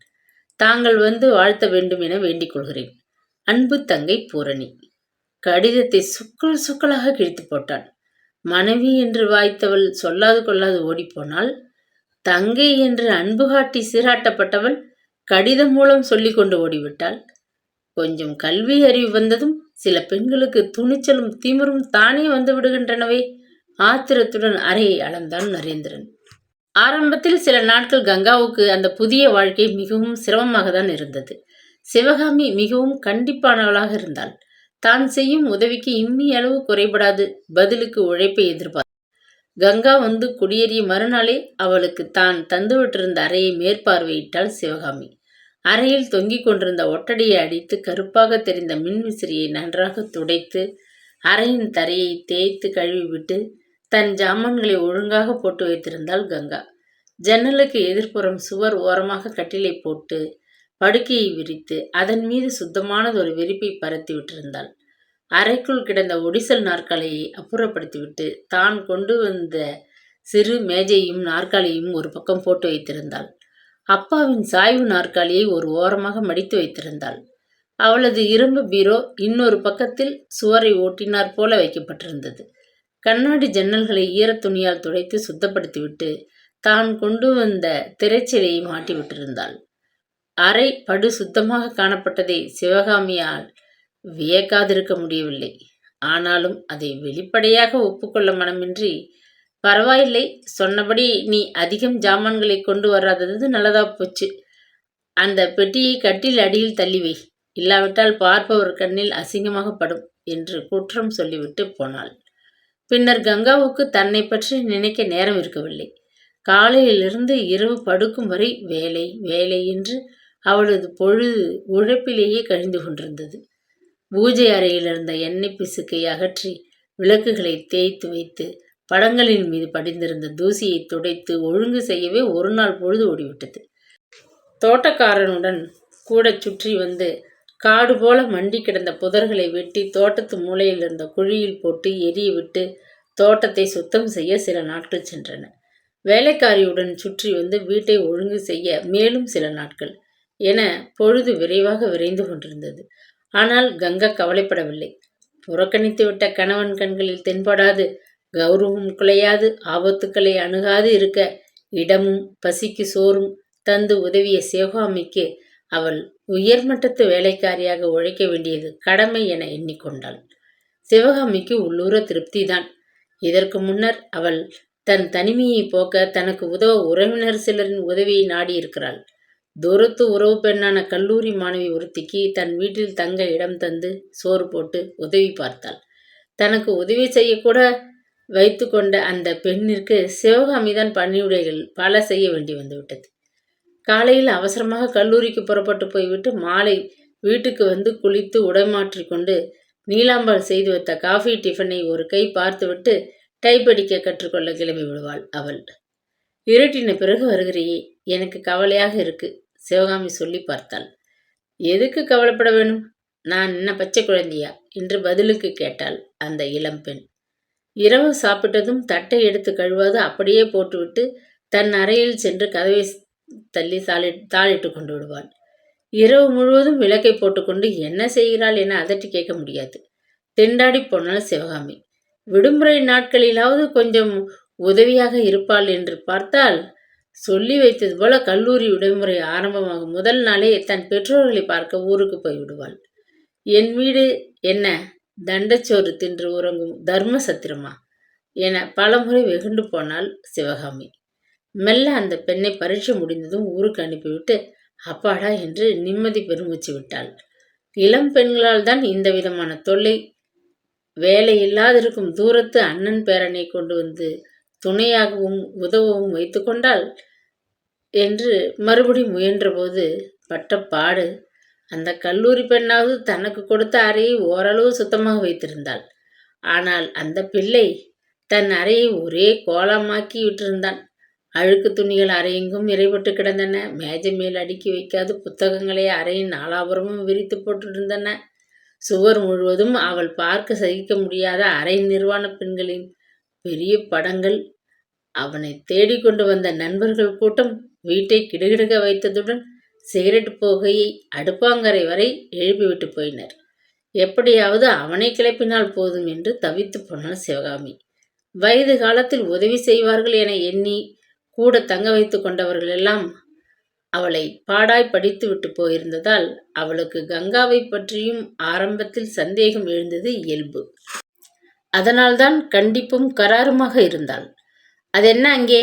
[SPEAKER 1] தாங்கள் வந்து வாழ்த்த வேண்டும் என வேண்டிக் கொள்கிறேன். அன்பு தங்கை பூரணி. கடிதத்தை சுக்கள் சுக்களாக கிழித்து போட்டாள். மனைவி என்று வாய்த்தவள் சொல்லாது கொள்ளாது ஓடிப்போனாள். தங்கை என்று அன்பு காட்டி சீராட்டப்பட்டவள் கடிதம் மூலம் சொல்லிக் கொண்டு ஓடிவிட்டாள். கொஞ்சம் கல்வி அறிவு வந்ததும் சில பெண்களுக்கு துணிச்சலும் திமிரும் தானே வந்து விடுகின்றனவே. ஆத்திரத்துடன் அறையை அளந்தான் நரேந்திரன். ஆரம்பத்தில் சில நாட்கள் கங்காவுக்கு அந்த புதிய வாழ்க்கை மிகவும் சிரமமாக தான் இருந்தது. சிவகாமி மிகவும் கண்டிப்பானவளாக இருந்தாள். தான் செய்யும் உதவிக்கு இம்மி அளவு குறைபடாது பதிலுக்கு உழைப்பை எதிர்பார்த்தாள். கங்கா வந்து குடியேறிய மறுநாளே அவளுக்கு தான் தந்துவிட்டிருந்த அறையை மேற்பார்வையிட்டாள் சிவகாமி. அறையில் தொங்கிக் கொண்டிருந்த ஒட்டடையை அடித்து கருப்பாக தெரிந்த மின்விசிறியை நன்றாக துடைத்து அறையின் தரையை தேய்த்து கழுவிவிட்டு தன் ஜாமான்களை ஒழுங்காக போட்டு வைத்திருந்தாள் கங்கா. ஜன்னலுக்கு எதிர்ப்புறம் சுவர் ஓரமாக கட்டிலை போட்டு படுக்கையை விரித்து அதன் மீது சுத்தமானதொரு விரிப்பை பரத்தி விட்டிருந்தாள். அறைக்குள் கிடந்த ஒடிசல் நாற்காலியை அப்புறப்படுத்திவிட்டு தான் கொண்டு வந்த சிறு மேஜையும் நாற்காலியும் ஒரு பக்கம் போட்டு வைத்திருந்தாள். அப்பாவின் சாய்வு நாற்காலியை ஒரு ஓரமாக மடித்து வைத்திருந்தாள். அவளது இரும்பு பீரோ இன்னொரு பக்கத்தில் சுவரை ஓட்டினார் போல வைக்கப்பட்டிருந்தது. கண்ணாடி ஜன்னல்களை ஈரத்துணியால் துடைத்து சுத்தப்படுத்திவிட்டு தான் கொண்டு வந்த திரைச்சீலையை மாட்டி விட்டிருந்தாள். அறை படு சுத்தமாக காணப்பட்டதை சிவகாமியால் வியக்காதிருக்க முடியவில்லை. ஆனாலும் அதை வெளிப்படையாக ஒப்புக்கொள்ள மனமின்றி, பரவாயில்லை, சொன்னபடி நீ அதிகம் ஜாமான்களை கொண்டு வராதது நல்லதா போச்சு. அந்த பெட்டியை கட்டில் அடியில் தள்ளிவை, இல்லாவிட்டால் பார்ப்பவர் கண்ணில் அசிங்கமாக படும் என்று குற்றம் சொல்லிவிட்டு போனாள். பின்னர் கங்காவுக்கு தன்னை பற்றி நினைக்க நேரம் இருக்கவில்லை. காலையிலிருந்து இரவு படுக்கும் வரை வேலை வேலை என்று அவளது பொழுது உழைப்பிலேயே கழிந்து கொண்டிருந்தது. பூஜை அறையில் இருந்த எண்ணெய் பிசுக்கை அகற்றி விளக்குகளை தேய்த்து வைத்து படங்களின் மீது படிந்திருந்த தூசியை துடைத்து ஒழுங்கு செய்யவே ஒரு நாள் பொழுது ஓடிவிட்டது. தோட்டக்காரனுடன் கூட சுற்றி வந்து காடு போல மண்டி கிடந்த புதர்களை வெட்டி தோட்டத்து மூலையில் இருந்த குழியில் போட்டு எரிய விட்டு தோட்டத்தை சுத்தம் செய்ய சில நாட்கள் சென்றன. வேலைக்காரியுடன் சுற்றி வந்து வீட்டை ஒழுங்கு செய்ய மேலும் சில நாட்கள் என பொழுது விரைவாக விரைந்து கொண்டிருந்தது. ஆனால் கங்கா கவலைப்படவில்லை. புறக்கணித்துவிட்ட கணவன் கண்களில் தென்படாது, கௌரவம் குலையாது, ஆபத்துக்களை அணுகாது இருக்க இடமும் பசிக்கு சோறும் தந்து உதவிய சிவகாமிக்கு அவள் உயர்மட்டத்து வேலைக்காரியாக உழைக்க வேண்டியது கடமை என எண்ணிக்கொண்டாள். சிவகாமிக்கு உள்ளூர திருப்திதான். இதற்கு முன்னர் அவள் தன் தனிமையை போக்க தனக்கு உதவ உறவினர் சிலரின் உதவியை நாடியிருக்கிறாள். தூரத்து உறவு பெண்ணான கல்லூரி மாணவி ஒருத்திக்கு தன் வீட்டில் தங்க இடம் தந்து சோறு போட்டு உதவி பார்த்தாள். தனக்கு உதவி செய்யக்கூட வைத்து கொண்ட அந்த பெண்ணிற்கு சிவகாமிதான் பணியுடைகள் பல செய்ய வேண்டி வந்துவிட்டது. காலையில் அவசரமாக கல்லூரிக்கு புறப்பட்டு போய்விட்டு மாலை வீட்டுக்கு வந்து குளித்து உடைமாற்றி கொண்டு நீலாம்பாள் செய்து வைத்த காஃபி டிஃபனை ஒரு கை பார்த்துவிட்டு டைப் அடிக்க கற்றுக்கொள்ள கிளம்பி விடுவாள் அவள். இருட்டின பிறகு வருகிறையே, எனக்கு கவலையாக இருக்கு, சிவகாமி சொல்லி பார்த்தாள். எதுக்கு கவலைப்பட வேணும்? நான் என்ன பச்சை குழந்தையா என்று பதிலுக்கு கேட்டாள் அந்த இளம்பெண். இரவு சாப்பிட்டதும் தட்டை எடுத்து கழுவாது அப்படியே போட்டுவிட்டு தன் அறையில் சென்று கதவை தள்ளி தாளிட்டு கொண்டு விடுவாள். இரவு முழுவதும் விளக்கை போட்டுக்கொண்டு என்ன செய்கிறாள் என அதட்டி கேட்க முடியாது. திண்டாடி போனாள் சிவகாமி. விடுமுறை நாட்களிலாவது கொஞ்சம் உதவியாக இருப்பாள் என்று பார்த்தால், சொல்லி வைத்தது போல கல்லூரி விடுமுறை ஆரம்பமாகும் முதல் நாளே தன் பெற்றோர்களை பார்க்க ஊருக்கு போய்விடுவாள். என் வீடு என்ன தண்டச்சோறு தின்று உறங்கும் தர்ம சத்திரமா என பலமுறை வெகுண்டு போனாள் சிவகாமி. மெல்ல அந்த பெண்ணை பரீட்சை முடிந்ததும் ஊருக்கு அனுப்பிவிட்டு அப்பாடா என்று நிம்மதி பெருமூச்சு விட்டாள். இளம் பெண்களால் தான் இந்த விதமான தொல்லை. வேலை இல்லாதிருக்கும் தூரத்து அண்ணன் பேரனை கொண்டு வந்து துணையாகவும் உதவவும் வைத்து கொண்டாள் என்று மறுபடி முயன்றபோது பட்ட பாடு. அந்த கல்லூரி பெண்ணாவது தனக்கு கொடுத்த அறையை ஓரளவு சுத்தமாக வைத்திருந்தாள். ஆனால் அந்த பிள்ளை தன் அறையை ஒரே கோலமாக்கி விட்டிருந்தான். அழுக்கு துணிகள் அறையெங்கும் இறைப்பட்டு கிடந்தன. மேஜை மேல் அடுக்கி வைக்காத புத்தகங்களை அறையின் நாலாபுரமும் விரித்து போட்டிருந்தன. சுவர் முழுவதும் அவள் பார்க்க சகிக்க முடியாத அரை நிர்வாண பெண்களின் பெரிய படங்கள். அவனை தேடிக்கொண்டு வந்த நண்பர்கள் கூட்டம் வீட்டை கிடுகிடுக்க வைத்ததுடன் சிகரெட் புகையை அடுப்பாங்கரை வரை எழுப்பிவிட்டு போயினர். எப்படியாவது அவனை கிளப்பினால் போதும் என்று தவித்து போனாள் சிவகாமி. வயது காலத்தில் உதவி செய்வார்கள் என எண்ணி கூட தங்க வைத்து கொண்டவர்கள் எல்லாம் அவளை பாடாய் படித்து விட்டு போயிருந்ததால் அவளுக்கு கங்காவை பற்றியும் ஆரம்பத்தில் சந்தேகம் எழுந்தது இயல்பு. அதனால்தான் கண்டிப்பும் கராருமாக இருந்தாள். அதென்ன அங்கே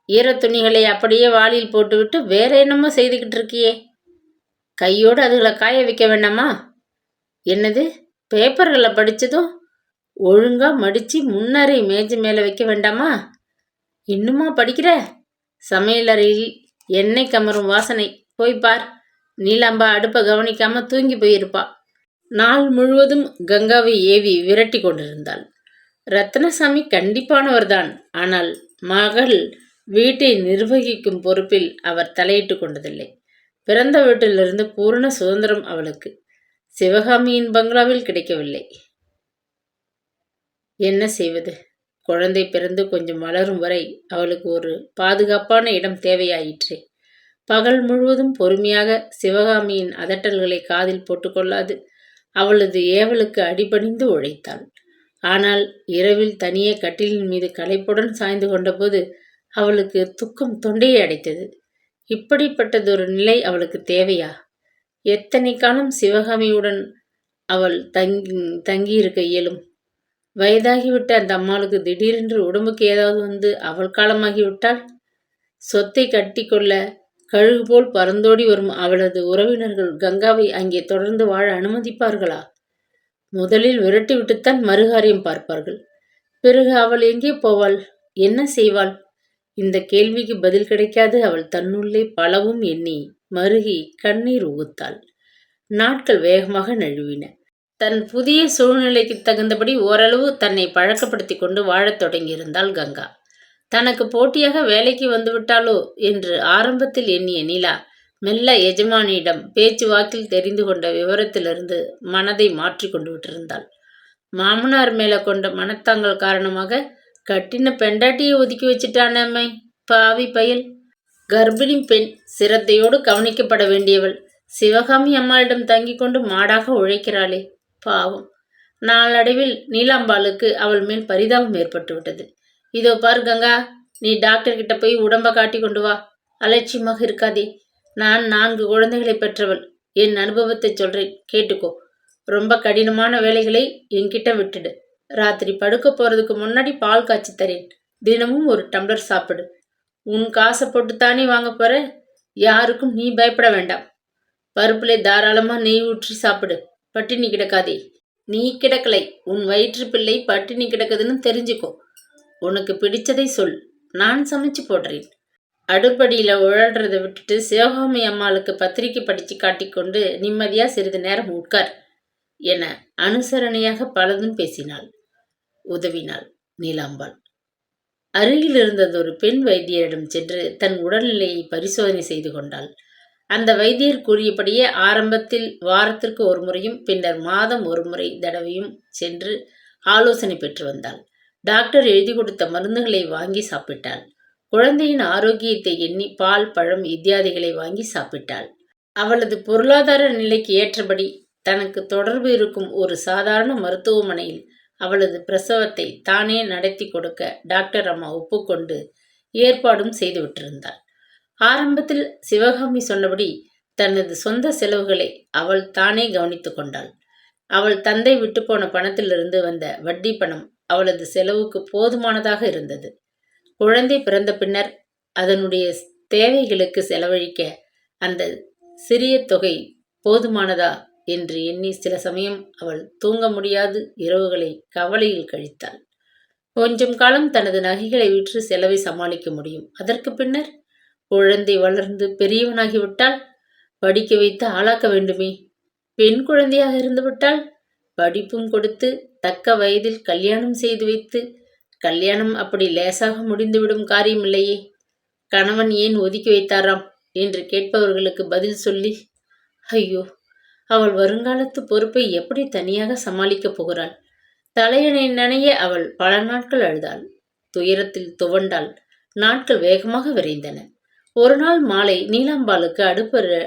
[SPEAKER 1] ஈரத்துணிகளை அப்படியே வாளியில் போட்டுவிட்டு வேற என்னமோ செய்துக்கிட்டு இருக்கியே, கையோடு அதுகளை காய வைக்க வேண்டாமா? என்னது, பேப்பர்களை படித்ததும் ஒழுங்கா மடித்து முன்னரை மேஜை மேலே வைக்க வேண்டாமா? இன்னுமா படிக்கிற? சமையலறையில் எண்ணெய் கமரும் வாசனை, போய் பார். நீலாம்பா அடுப்பை கவனிக்காம தூங்கி போயிருப்பா. நாள் முழுவதும் கங்காவை ஏவி விரட்டி கொண்டிருந்தாள். ரத்னசாமி கண்டிப்பானவர்தான். ஆனால் மகள் வீட்டை நிர்வகிக்கும் பொறுப்பில் அவர் தலையிட்டு கொண்டதில்லை. பிறந்த வீட்டிலிருந்து பூரண சுதந்திரம் அவளுக்கு சிவகாமியின் பங்களாவில் கிடைக்கவில்லை. என்ன செய்வது? குழந்தை பிறந்து கொஞ்சம் வளரும் வரை அவளுக்கு ஒரு பாதுகாப்பான இடம் தேவையாயிற்றே. பகல் முழுவதும் பொறுமையாக சிவகாமியின் அதட்டல்களை காதில் போட்டுக்கொள்ளாது அவளது ஏவலுக்கு அடிபணிந்து உழைத்தாள். ஆனால் இரவில் தனியே கட்டிலின் மீது களைப்புடன் சாய்ந்து கொண்டபோது அவளுக்கு துக்கம் தொண்டையை அடைத்தது. இப்படிப்பட்டதொரு நிலை அவளுக்கு தேவையா? எத்தனை காலம் சிவகாமியுடன் அவள் தங்கியிருக்க இயலும்? வயதாகிவிட்ட அந்த அம்மாளுக்கு திடீரென்று உடம்புக்கு ஏதாவது வந்து அவள் காலமாகிவிட்டால் சொத்தை கட்டி கொள்ள கழுகு போல் பறந்தோடி வரும் அவளது உறவினர்கள் கங்காவை அங்கே தொடர்ந்து வாழ அனுமதிப்பார்களா? முதலில் விரட்டிவிட்டுத்தான் மறுகாரியம் பார்ப்பார்கள். பிறகு அவள் எங்கே போவாள்? என்ன செய்வாள்? இந்த கேள்விக்கு பதில் கிடைக்காது அவள் தன்னுள்ளே பலவும் எண்ணி மருகி கண்ணீர் உகுத்தாள். நாட்கள் வேகமாக நழுவின. தன் புதிய சூழ்நிலைக்கு தகுந்தபடி ஓரளவு தன்னை பழக்கப்படுத்தி கொண்டு வாழத் தொடங்கியிருந்தாள் கங்கா. தனக்கு போட்டியாக வேலைக்கு வந்துவிட்டாளோ என்று ஆரம்பத்தில் எண்ணிய நிலா மெல்ல எஜமானியிடம் பேச்சு வாக்கில் தெரிந்து கொண்ட விவரத்திலிருந்து மனதை மாற்றி கொண்டு விட்டிருந்தாள். மாமனார் மேலே கொண்ட மனத்தாங்கல் காரணமாக கட்டின பெண்டாட்டியை ஒதுக்கி வச்சிட்டானே பாவி பயல். கர்ப்பிணி பெண், சிரத்தையோடு கவனிக்கப்பட வேண்டியவள், சிவகாமி அம்மாளிடம் தங்கி கொண்டு மாடாக உழைக்கிறாளே, பாவம். நாளடைவில் நீலாம்பாளுக்கு அவள் மேல் பரிதாபம் ஏற்பட்டு விட்டது. இதோ பார் கங்கா, நீ டாக்டர்கிட்ட போய் உடம்ப காட்டி கொண்டு வா. அலட்சியமாக இருக்காதே. நான் 4 குழந்தைகளை பெற்றவள். என் அனுபவத்தை சொல்றேன், கேட்டுக்கோ. ரொம்ப கடினமான வேலைகளை என்கிட்ட விட்டுடு. ராத்திரி படுக்க போறதுக்கு முன்னாடி பால் காய்ச்சி தரேன். தினமும் ஒரு டம்ளர் சாப்பிடு. உன் காசை போட்டுத்தானே வாங்க போற. யாருக்கும் நீ பயப்பட வேண்டாம். பருப்புலே தாராளமா நெய் ஊற்றி சாப்பிடு. பட்டினி கிடக்காதே. நீ கிடக்கலை, உன் வயிற்று பிள்ளை பட்டினி கிடக்குதுன்னு தெரிஞ்சுக்கோ. உனக்கு பிடிச்சதை சொல், நான் சமைச்சு போடுறேன். அடுப்படியில் உழல்றதை விட்டுட்டு சிவகாமி அம்மாளுக்கு பத்திரிக்கை படித்து காட்டிக்கொண்டு நிம்மதியா சிறிது நேரம் உட்கார் என அனுசரணையாக பலதும் பேசினாள், உதவினாள் நீலாம்பாள். அருகில் இருந்ததொரு பெண் வைத்தியரிடம் சென்று தன் உடல்நிலையை பரிசோதனை செய்து கொண்டாள். அந்த வைத்தியர் கூறியபடியே ஆரம்பத்தில் வாரத்திற்கு ஒரு முறையும் பின்னர் மாதம் ஒரு முறை தடவையும் சென்று ஆலோசனை பெற்று வந்தாள். டாக்டர் எழுதி கொடுத்த மருந்துகளை வாங்கி சாப்பிட்டாள். குழந்தையின் ஆரோக்கியத்தை எண்ணி பால், பழம் இத்தியாதிகளை வாங்கி சாப்பிட்டாள். அவளது பொருளாதார நிலைக்கு ஏற்றபடி தனக்கு தொடர்பு இருக்கும் ஒரு சாதாரண மருத்துவமனையில் அவளது பிரசவத்தை தானே நடத்தி கொடுக்க டாக்டர் அம்மா ஒப்புக்கொண்டு ஏற்பாடும் செய்து விட்டிருந்தாள். ஆரம்பத்தில் சிவகாமி சொன்னபடி தனது சொந்த செலவுகளை அவள் தானே கவனித்து கொண்டாள். அவள் தந்தை விட்டு போன பணத்திலிருந்து வந்த வட்டி பணம் அவளது செலவுக்கு போதுமானதாக இருந்தது. குழந்தை பிறந்த பின்னர் அதனுடைய தேவைகளுக்கு செலவழிக்க அந்த சிறிய தொகை போதுமானதா என்று எண்ணி சில சமயம் அவள் தூங்க முடியாது இரவுகளை கவலையில் கழித்தாள். கொஞ்சம் காலம் தனது நகைகளை விற்று செலவை சமாளிக்க முடியும். அதற்கு பின்னர் குழந்தை வளர்ந்து பெரியவனாகிவிட்டால் படிக்க வைத்து ஆளாக்க வேண்டுமே. பெண் குழந்தையாக இருந்து விட்டால் படிப்பும் கொடுத்து தக்க வயதில் கல்யாணம் செய்து வைத்து கல்யாணம் அப்படி லேசாக முடிந்துவிடும் காரியமில்லையே. கணவன் ஏன் ஒதுக்கி வைத்தாராம் என்று கேட்பவர்களுக்கு பதில் சொல்லி, ஐயோ, அவள் வருங்காலத்து பொறுப்பை எப்படி தனியாக சமாளிக்கப் போகிறாள்? தலையணை நனைய அவள் பல நாட்கள் அழுதாள். துயரத்தில் துவண்டாள். நாட்கள் வேகமாக விரைந்தன. ஒரு நாள் மாலை நீலாம்பாளுக்கு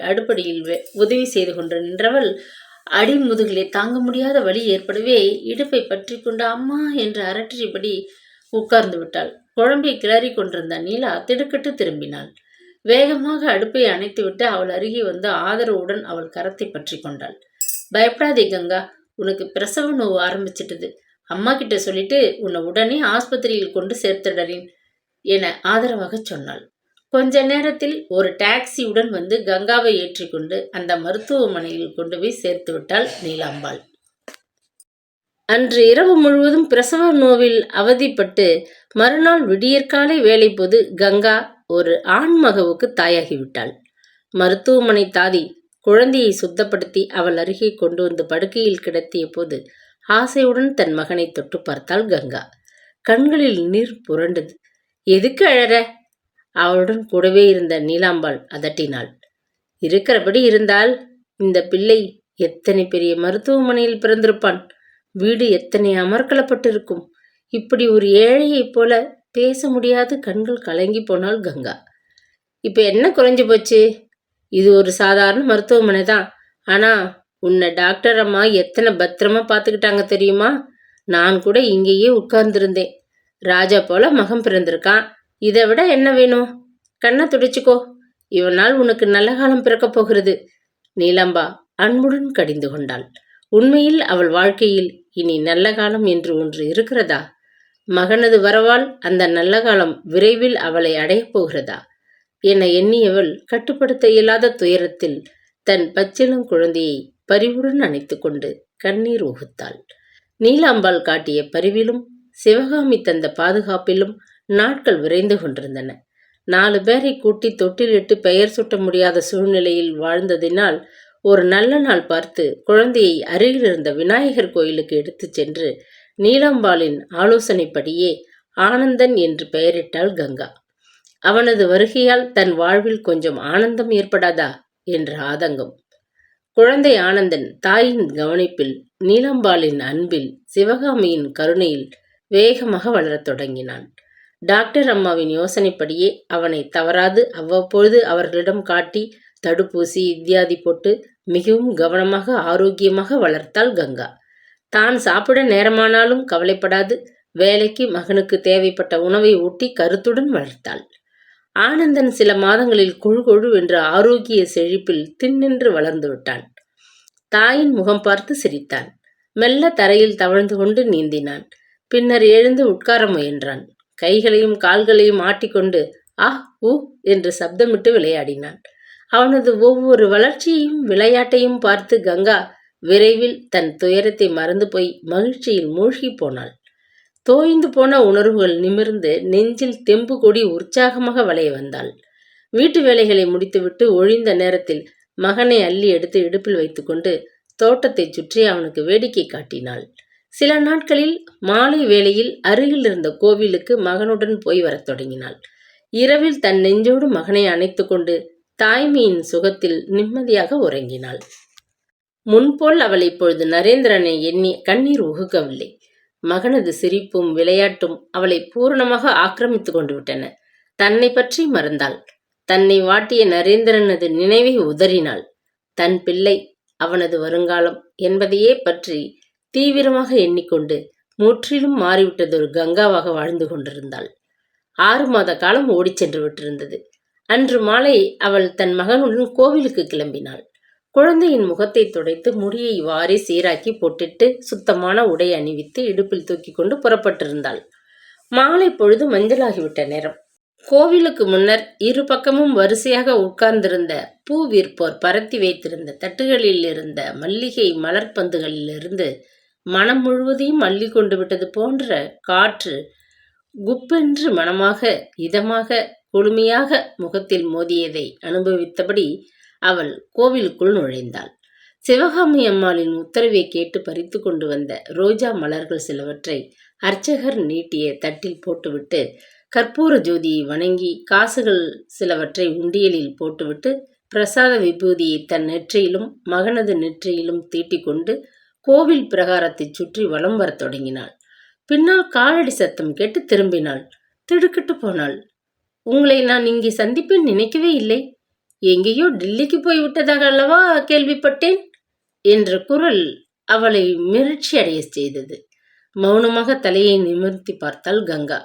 [SPEAKER 1] அடுப்படியில் உதவி செய்து கொண்டு நின்றவள் அடிமுதுகிலே தாங்க முடியாத வலி ஏற்படவே இடுப்பை பற்றி கொண்டு அம்மா என்று அரற்றியபடி உட்கார்ந்து விட்டாள். குழம்பை கிளறி கொண்டிருந்த நீலா திடுக்கிட்டு திரும்பினாள். வேகமாக அடுப்பை அணைத்துவிட்டு அவள் அருகே வந்து ஆதரவுடன் அவள் கரத்தை பற்றி கொண்டாள். பயப்படாதே கங்கா, உனக்கு பிரசவ நோவு ஆரம்பிச்சிட்டது. அம்மா கிட்ட சொல்லிட்டு உன்னை உடனே ஆஸ்பத்திரியில் கொண்டு சேர்த்துடறேன் என ஆதரவாக சொன்னாள். கொஞ்ச நேரத்தில் ஒரு டாக்ஸியுடன் வந்து கங்காவை ஏற்றிக்கொண்டு அந்த மருத்துவமனையில் கொண்டு போய் சேர்த்து விட்டாள் நீலாம்பாள். அன்று இரவு முழுவதும் பிரசவ நோவில் அவதிப்பட்டு மறுநாள் விடியற்காலை வேலை போது கங்கா ஒரு ஆண்மகவுக்கு தாயாகிவிட்டாள். மருத்துவமனை தாதி குழந்தையை சுத்தப்படுத்தி அவள் அருகே கொண்டு வந்து படுக்கையில் கிடத்திய போது ஆசையுடன் தன் மகனை தொட்டு பார்த்தாள் கங்கா. கண்களில் நீர் புரண்டது. எதுக்கு அழற? அவளுடன் கூடவே இருந்த நீலாம்பாள் அதட்டினாள். இருக்கிறபடி இருந்தால் இந்த பிள்ளை எத்தனை பெரிய மருத்துவமனையில் பிறந்திருப்பான். வீடு எத்தனை அமர்க்கலப்பட்டிருக்கும். இப்படி ஒரு ஏழையைப் போல பேச முடியாது கண்கள் கலங்கி போனாள் கங்கா. இப்ப என்ன குறைஞ்சு போச்சு? இது ஒரு சாதாரண மருத்துவமனை தான். ஆனா உன்னை டாக்டர் அம்மா எத்தனை பத்திரமா பார்த்துக்கிட்டாங்க தெரியுமா? நான் கூட இங்கேயே உட்கார்ந்துருந்தேன். ராஜா போல மகன் பிறந்திருக்கான். இதை விட என்ன வேணும்? கண்ணை துடைச்சிக்கோ. இவனால் உனக்கு நல்ல காலம் பிறக்கப் போகிறது. நீலாம்பா அன்புடன் கடிந்து கொண்டாள். உண்மையில் அவள் வாழ்க்கையில் இனி நல்ல காலம் என்று ஒன்று இருக்கிறதா? மகனது வரவால் அந்த நல்ல காலம் விரைவில் அவளை அடையப் போகிறதா என எண்ணியவள் கட்டுப்படுத்த இயலாத துயரத்தில் தன் பச்சிளம் குழந்தையை பரிவுடன் அணைத்து கொண்டு கண்ணீர் உகுத்தாள். நீலாம்பாள் காட்டிய பரிவிலும் சிவகாமி தந்த பாதுகாப்பிலும் நாட்கள் விரைந்து கொண்டிருந்தன. 4 பேரை கூட்டி தொட்டிலிட்டு பெயர் சுட்ட முடியாத சூழ்நிலையில் வாழ்ந்ததினால் ஒரு நல்ல நாள் பார்த்து குழந்தையை அருகில் இருந்த விநாயகர் கோயிலுக்கு எடுத்துச் சென்று நீலாம்பாளின் ஆலோசனைப்படியே ஆனந்தன் என்று பெயரிட்டாள் கங்கா. அவனது வருகையால் தன் வாழ்வில் கொஞ்சம் ஆனந்தம் ஏற்படாதா என்ற ஆதங்கம். குழந்தை ஆனந்தன் தாயின் கவனிப்பில், நீலாம்பாளின் அன்பில், சிவகாமியின் கருணையில் வேகமாக வளரத் தொடங்கினான். டாக்டர் அம்மாவின் யோசனைப்படியே அவனை தவறாது அவ்வப்பொழுது அவர்களிடம் காட்டி தடுப்பூசி இத்தியாதி போட்டு மிகவும் கவனமாக ஆரோக்கியமாக வளர்த்தாள் கங்கா. தான் சாப்பிட நேரமானாலும் கவலைப்படாது வேலைக்கு மகனுக்கு தேவைப்பட்ட உணவை ஊட்டி கருத்துடன் வளர்த்தாள். ஆனந்தன் சில மாதங்களில் கொழு கொழு என்ற ஆரோக்கிய செழிப்பில் திண்ணென்று வளர்ந்து விட்டான். தாயின் முகம் பார்த்து சிரித்தான். மெல்ல தரையில் தவழ்ந்து கொண்டு நீந்தினான். பின்னர் எழுந்து உட்கார முயன்றான். கைகளையும் கால்களையும் ஆட்டிக்கொண்டு ஆ ஊ என்று சப்தமிட்டு விளையாடினான். அவனது ஒவ்வொரு வளர்ச்சியையும் விளையாட்டையும் பார்த்து கங்கா விரைவில் தன் துயரத்தை மறந்து போய் மகிழ்ச்சியில் மூழ்கி போனாள். தோய்ந்து போன உணர்வுகள் நிமிர்ந்து நெஞ்சில் தெம்பு கொடி உற்சாகமாக வளைய வந்தாள். வீட்டு வேலைகளை முடித்துவிட்டு ஒழிந்த நேரத்தில் மகனை அள்ளி எடுத்து இடுப்பில் வைத்துக்கொண்டு தோட்டத்தை சுற்றி அவனுக்கு வேடிக்கை காட்டினாள். சில நாட்களில் மாலை வேளையில் அருகில் இருந்த கோவிலுக்கு மகனுடன் போய் வரத் தொடங்கினாள். இரவில் தன் நெஞ்சோடு மகனை அணைத்து கொண்டு தாய்மையின் சுகத்தில் நிம்மதியாக உறங்கினாள். முன்போல் அவள் இப்பொழுது நரேந்திரனை எண்ணி கண்ணீர் உகுக்கவில்லை. மகனது சிரிப்பும் விளையாட்டும் அவளை பூரணமாக ஆக்கிரமித்து கொண்டு விட்டன. தன்னை பற்றி மறந்தாள். தன்னை வாட்டிய நரேந்திரனது நினைவை உதறினாள். தன் பிள்ளை, அவனது வருங்காலம் என்பதையே பற்றி தீவிரமாக எண்ணிக்கொண்டு முற்றிலும் மாறிவிட்டதொரு கங்காவாக வாழ்ந்து கொண்டிருந்தாள். 6 மாத காலம் ஓடிச் சென்று விட்டிருந்தது. அன்று மாலை அவள் தன் மகனுடன் கோவிலுக்கு கிளம்பினாள். குழந்தையின் முகத்தை துடைத்து முடியை வாரி சீராக்கி பொட்டிட்டு சுத்தமான உடை அணிவித்து இடுப்பில் தூக்கி கொண்டு புறப்பட்டிருந்தாள். மாலை பொழுது மஞ்சளாகிவிட்ட நேரம். கோவிலுக்கு முன்னர் இரு பக்கமும் வரிசையாக உட்கார்ந்திருந்த பூ விற்போர் பரத்தி வைத்திருந்த தட்டுகளில் இருந்த மல்லிகை மலர்பந்துகளிலிருந்து மனம் முழுவதையும் அள்ளி கொண்டு விட்டது போன்ற காற்று குப்பென்று மனமாக இதமாக குளுமையாக முகத்தில் மோதியதை அனுபவித்தபடி அவள் கோவிலுக்குள் நுழைந்தாள். சிவகாமி அம்மாளின் உத்தரவை கேட்டு பறித்து கொண்டு வந்த ரோஜா மலர்கள் சிலவற்றை அர்ச்சகர் நீட்டிய தட்டில் போட்டுவிட்டு கற்பூர ஜோதியை வணங்கி காசுகள் சிலவற்றை உண்டியலில் போட்டுவிட்டு பிரசாத விபூதியை தன் நெற்றியிலும் மகனது நெற்றியிலும் தீட்டிக்கொண்டு கோவில் பிரகாரத்தை சுற்றி வலம் வரத் தொடங்கினாள். பின்னால் காலடி சத்தம் கேட்டு திரும்பினாள். திடுக்கிட்டு போனாள். உங்களை நான் இங்கே சந்திப்பேன் நினைக்கவே இல்லை. எங்கேயோ டில்லிக்கு போய்விட்டதாக அல்லவா கேள்விப்பட்டேன் என்ற குரல் அவளை மிரட்சி அடைய செய்தது. மௌனமாக தலையை நிமிர்த்தி பார்த்தாள் கங்கா.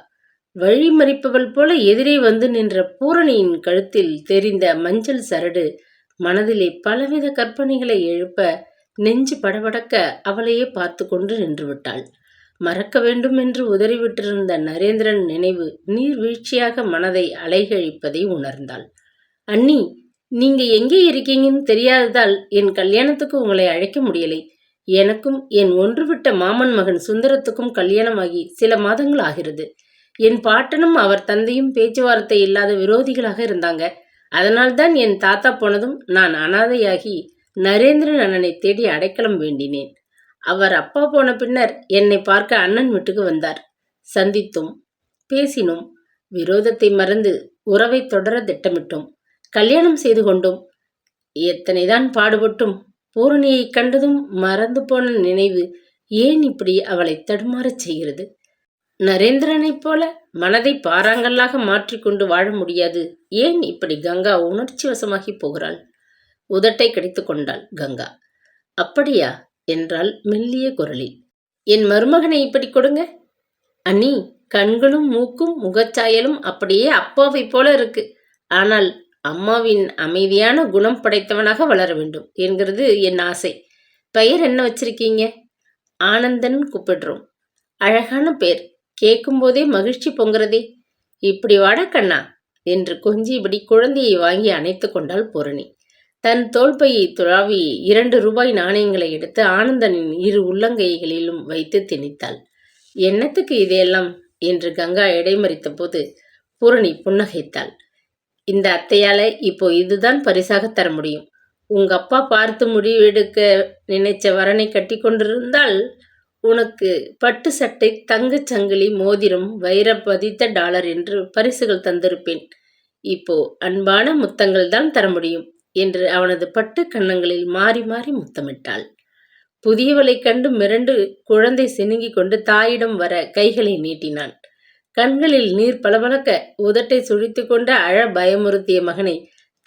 [SPEAKER 1] வழிமறிப்பவள் போல எதிரே வந்து நின்ற பூரணியின் கழுத்தில் தெரிந்த மஞ்சள் சரடு மனதிலே பலவித கற்பனைகளை எழுப்ப நெஞ்சு படபடக்க அவளையே பார்த்து கொண்டு நின்று விட்டாள். மறக்க வேண்டும் என்று உதறிவிட்டிருந்த நரேந்திரன் நினைவு நீர்வீழ்ச்சியாக மனதை அலைகழிப்பதை உணர்ந்தாள். அண்ணி, நீங்க எங்கே இருக்கீங்கன்னு தெரியாததால் என் கல்யாணத்துக்கு உங்களை அழைக்க முடியலை. எனக்கும் என் ஒன்றுவிட்ட மாமன் மகன் சுந்தரத்துக்கும் கல்யாணமாகி சில மாதங்கள் ஆகிறது. என் பாட்டனும் அவர் தந்தையும் பேச்சுவார்த்தை இல்லாத விரோதிகளாக இருந்தாங்க. அதனால்தான் என் தாத்தா போனதும் நான் அனாதையாகி நரேந்திரன் அண்ணனை தேடி அடைக்கலம் வேண்டினேன். அவர் அப்பா போன பின்னர் என்னை பார்க்க அண்ணன் வீட்டுக்கு வந்தார். சந்தித்தோம், பேசினோம், விரோதத்தை மறந்து உறவை தொடர திட்டமிட்டோம், கல்யாணம் செய்து கொண்டோம். எத்தனைதான் பாடுபட்டும் பூரணியை கண்டதும் மறந்து போன நினைவு ஏன் இப்படி அவளை தடுமாறச் செய்கிறது? நரேந்திரனைப் போல மனதை பாறாங்கல்லாக மாற்றிக்கொண்டு வாழ முடியாது. ஏன் இப்படி கங்கா உணர்ச்சி வசமாகி போகிறாள்? உதட்டை கடித்து கொண்டாள் கங்கா. அப்படியா என்றாள் மெல்லிய குரலில். என் மருமகனை இப்படி கொடுங்க. அண்ணி, கண்களும் மூக்கும் முகச்சாயலும் அப்படியே அப்பாவை போல இருக்கு. ஆனால் அம்மாவின் அமைதியான குணம் படைத்தவனாக வளர வேண்டும் என்கிறது என் ஆசை. பெயர் என்ன வச்சிருக்கீங்க? ஆனந்தன் கூப்பிடுறோம். அழகான பேர், கேட்கும்போதே மகிழ்ச்சி பொங்குறதே. இப்படி வாட கண்ணா என்று கொஞ்சி இப்படி குழந்தையை வாங்கி அணைத்து கொண்டாள் பூரணி. தன் தோள்பையை துழாவி 2 ரூபாய் நாணயங்களை எடுத்து ஆனந்தனின் 2 உள்ளங்கைகளிலும் வைத்து திணித்தாள். என்னத்துக்கு இதையெல்லாம் என்று கங்கா இடைமறித்த போது பூரணி புன்னகைத்தாள். இந்த அத்தையால இப்போ இதுதான் பரிசாக தர முடியும். உங்க அப்பா பார்த்து முடிவெடுக்க நினைச்ச வரனை கட்டி கொண்டிருந்தால் உனக்கு பட்டு சட்டை, தங்கச் சங்கிலி, மோதிரம், வைர பதித்த டாலர் என்று பரிசுகள் தந்திருப்பேன். இப்போ அன்பான முத்தங்கள் தான் தர முடியும் என்று அவனது பட்டு கன்னங்களில் மாறி மாறி முத்தமிட்டாள். புதியவளை கண்டு மிரண்டு குழந்தை சினுங்கி கொண்டு தாயிடம் வர கைகளை நீட்டினான். கண்களில் நீர் பளபளக்க உதட்டை சுழித்து கொண்டு அழ பயமுறுத்திய மகனை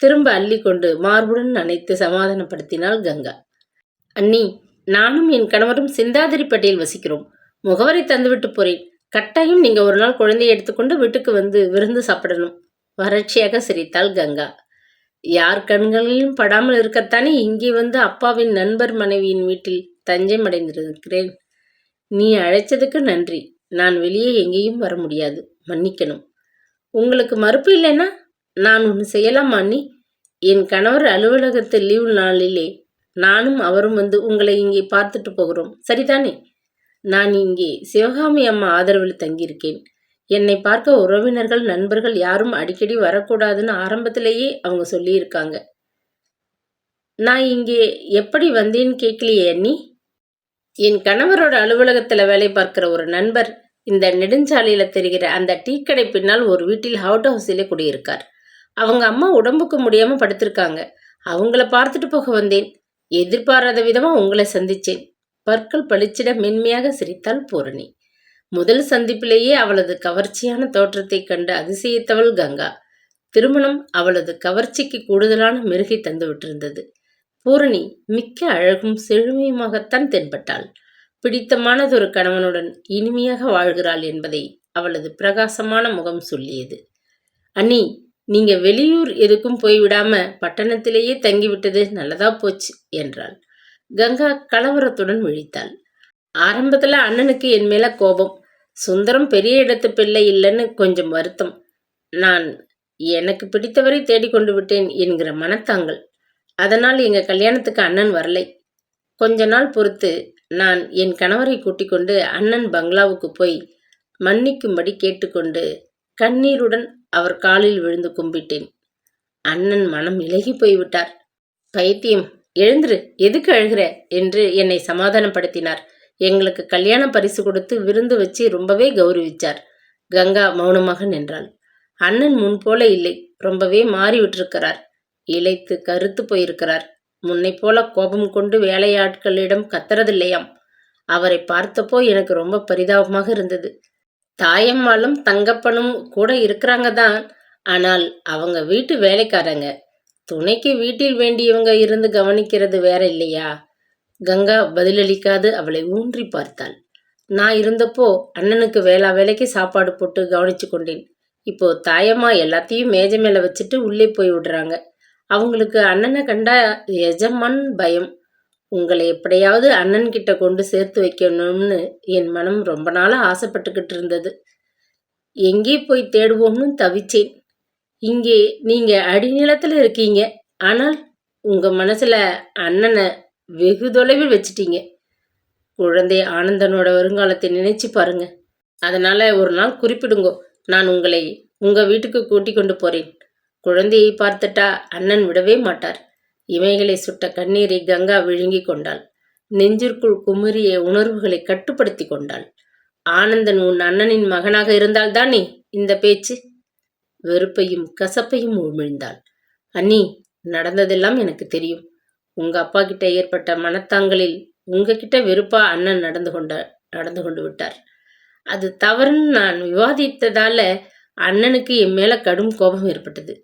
[SPEAKER 1] திரும்ப அள்ளி கொண்டு மார்புடன் அணைத்து சமாதானப்படுத்தினாள் கங்கா. அண்ணி, நானும் என் கணவரும் சிந்தாதிரிப்பட்டியில் வசிக்கிறோம். முகவரி தந்துவிட்டு போறேன். கட்டாயம் நீங்க ஒரு நாள் குழந்தையை எடுத்துக்கொண்டு வீட்டுக்கு வந்து விருந்து சாப்பிடணும். வறட்சியாக சிரித்தாள் கங்கா. யார் கண்களிலும் படாமல் இருக்கத்தானே இங்கே வந்து அப்பாவின் நண்பர் மனைவியின் வீட்டில் தஞ்சம் அடைந்திருக்கிறேன். நீ அழைச்சதுக்கு நன்றி. நான் வெளியே எங்கேயும் வர முடியாது, மன்னிக்கணும். உங்களுக்கு மறுப்பு இல்லைன்னா நான் ஒன்று செய்யலாமா அண்ணி? என் கணவர் அலுவலகத்து லீவ் நாளிலே நானும் அவரும் வந்து உங்களை இங்கே பார்த்துட்டு போகிறோம், சரிதானே? நான் இங்கே சிவகாமி அம்மா ஆதரவில் தங்கியிருக்கேன். என்னை பார்க்க உறவினர்கள் நண்பர்கள் யாரும் அடிக்கடி வரக்கூடாதுன்னு ஆரம்பத்திலேயே அவங்க சொல்லியிருக்காங்க. நான் இங்கே எப்படி வந்தேன்னு கேட்கலையே அண்ணி? என் கணவரோட அலுவலகத்தில் வேலை பார்க்கிற ஒரு நண்பர் இந்த நெடுஞ்சாலையில் தெரிகிற அந்த டீக்கடை பின்னால் ஒரு வீட்டில் அவுட் ஹவுஸிலே குடியிருக்கார். அவங்க அம்மா உடம்புக்கு முடியாமல் படுத்திருக்காங்க. அவங்கள பார்த்துட்டு போக வந்தேன். எதிர்பாராத விதமாக உங்களை சந்திச்சேன். பற்கள் பளிச்சிட மென்மையாக சிரித்தாள் பூரணி. முதல் சந்திப்பிலேயே அவளது கவர்ச்சியான தோற்றத்தை கண்டு அதிசயித்தவள் கங்கா. திருமணம் அவளது கவர்ச்சிக்கு கூடுதலான மெருகை தந்து விட்டிருந்தது. பூரணி மிக்க அழகும் செழுமையுமாகத்தான் தென்பட்டாள். பிடித்தமானதொரு கணவனுடன் இனிமையாக வாழ்கிறாள் என்பதை அவளது பிரகாசமான முகம் சொல்லியது. அண்ணி, நீங்க வெளியூர் எதுக்கும் போய்விடாம பட்டணத்திலேயே தங்கிவிட்டது நல்லதா போச்சு என்றாள். கங்கா கலவரத்துடன் விழித்தாள். ஆரம்பத்துல அண்ணனுக்கு என் மேல கோபம். சுந்தரம் பெரிய இடத்து பிள்ளை இல்லைன்னு கொஞ்சம் வருத்தம். நான் எனக்கு பிடித்தவரை தேடிக்கொண்டு விட்டேன் என்கிற மனத்தாங்கள். அதனால் எங்க கல்யாணத்துக்கு அண்ணன் வரலை. கொஞ்ச நாள் பொறுத்து நான் என் கணவரை கூட்டிக் கொண்டு அண்ணன் பங்களாவுக்கு போய் மன்னிக்கும்படி கேட்டுக்கொண்டு கண்ணீருடன் அவர் காலில் விழுந்து கும்பிட்டேன். அண்ணன் மனம் இலகி போய்விட்டார். பைத்தியம், எழுந்துரு, எதுக்கு அழுகிற என்று என்னை சமாதானப்படுத்தினார். எங்களுக்கு கல்யாண பரிசு கொடுத்து விருந்து வச்சு ரொம்பவே கௌரவிச்சார். கங்கா மௌனமாக நின்றாள். அண்ணன் முன்போல இல்லை, ரொம்பவே மாறி விட்டிருக்கிறார். இளைத்து கருத்து போயிருக்கிறார். முன்னை போல கோபம் கொண்டு வேலையாட்களிடம் கத்துறதில்லையாம். அவரை பார்த்தப்போ எனக்கு ரொம்ப பரிதாபமாக இருந்தது. தாயம்மாளும் தங்கப்பனும் கூட இருக்கிறாங்க தான். ஆனால் அவங்க வீட்டு வேலைக்காரங்க. துணைக்கு வீட்டில் வேண்டியவங்க இருந்து கவனிக்கிறது வேற இல்லையா? கங்கா பதிலளிக்காது அவளை ஊன்றி பார்த்தாள். நான் இருந்தப்போ அண்ணனுக்கு வேலைக்கு சாப்பாடு போட்டு கவனிச்சு கொண்டேன். இப்போ தாயம்மா எல்லாத்தையும் மேஜை மேல வச்சுட்டு உள்ளே போய் விடுறாங்க. அவங்களுக்கு அண்ணனை கண்டா எஜமான் பயம். உங்களை எப்படியாவது அண்ணன் கிட்ட கொண்டு சேர்த்து வைக்கணும்னு என் மனம் ரொம்ப நாளா ஆசைப்பட்டுக்கிட்டு இருந்தது. எங்கே போய் தேடுவோம்னு தவிச்சேன். இங்கே நீங்க அடிநிலத்துல இருக்கீங்க. ஆனால் உங்க மனசுல அண்ணனை வெகு தொலைவில் வச்சிட்டீங்க. குழந்தை ஆனந்தனோட வருங்காலத்தை நினைச்சு பாருங்க. அதனால ஒரு நாள் குறிப்பிடுங்கோ, நான் உங்களை உங்க வீட்டுக்கு கூட்டி கொண்டு போறேன். குழந்தையை பார்த்துட்டா அண்ணன் விடவே மாட்டார். இமைகளை சுட்ட கண்ணீரை கங்கா விழுங்கி கொண்டாள். நெஞ்சிற்குள் குமுறிய உணர்வுகளை கட்டுப்படுத்தி கொண்டாள். ஆனந்தன் உன் அண்ணனின் மகனாக இருந்தால்தானே இந்த பேச்சு? வெறுப்பையும் கசப்பையும் உமிழ்ந்தாள். அண்ணி, நடந்ததெல்லாம் எனக்கு தெரியும். உங்க அப்பா கிட்ட ஏற்பட்ட மனத்தாங்களில் உங்ககிட்ட வெறுப்பா அண்ணன் நடந்து கொண்டு விட்டார். அது தவறுன்னு நான் விவாதித்ததால அண்ணனுக்கு என் மேல கடும் கோபம் ஏற்பட்டது.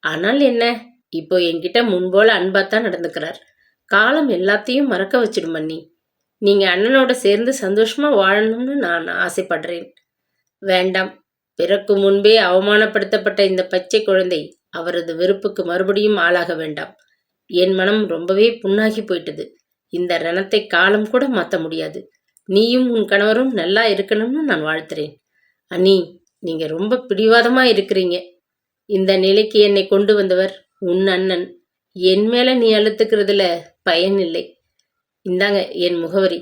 [SPEAKER 1] ஆனால் என்ன, இப்போ என்கிட்ட முன்போல அன்பாத்தான் நடந்துக்கிறார். காலம் எல்லாத்தையும் மறக்க வச்சிடும் அண்ணி. நீங்க அண்ணனோட சேர்ந்து சந்தோஷமா வாழணும்னு நான் ஆசைப்படுறேன். வேண்டாம். பிறக்கும் முன்பே அவமானப்படுத்தப்பட்ட இந்த பச்சை குழந்தை அவரது வெறுப்புக்கு மறுபடியும் ஆளாக வேண்டாம். என் மனம் ரொம்பவே புண்ணாகி போயிட்டது. இந்த ரணத்தை காலம் கூட மாற்ற முடியாது. நீயும் உன் கணவரும் நல்லா இருக்கணும்னு நான் வாழ்த்துறேன். அண்ணி, நீங்க ரொம்ப பிடிவாதமா இருக்கிறீங்க. இந்த நிலைக்கு என்னை கொண்டு வந்தவர் உன் அண்ணன். என் மேல நீ அழுத்துக்கிறதுல பயன் இல்லை. இந்தாங்க என் முகவரி.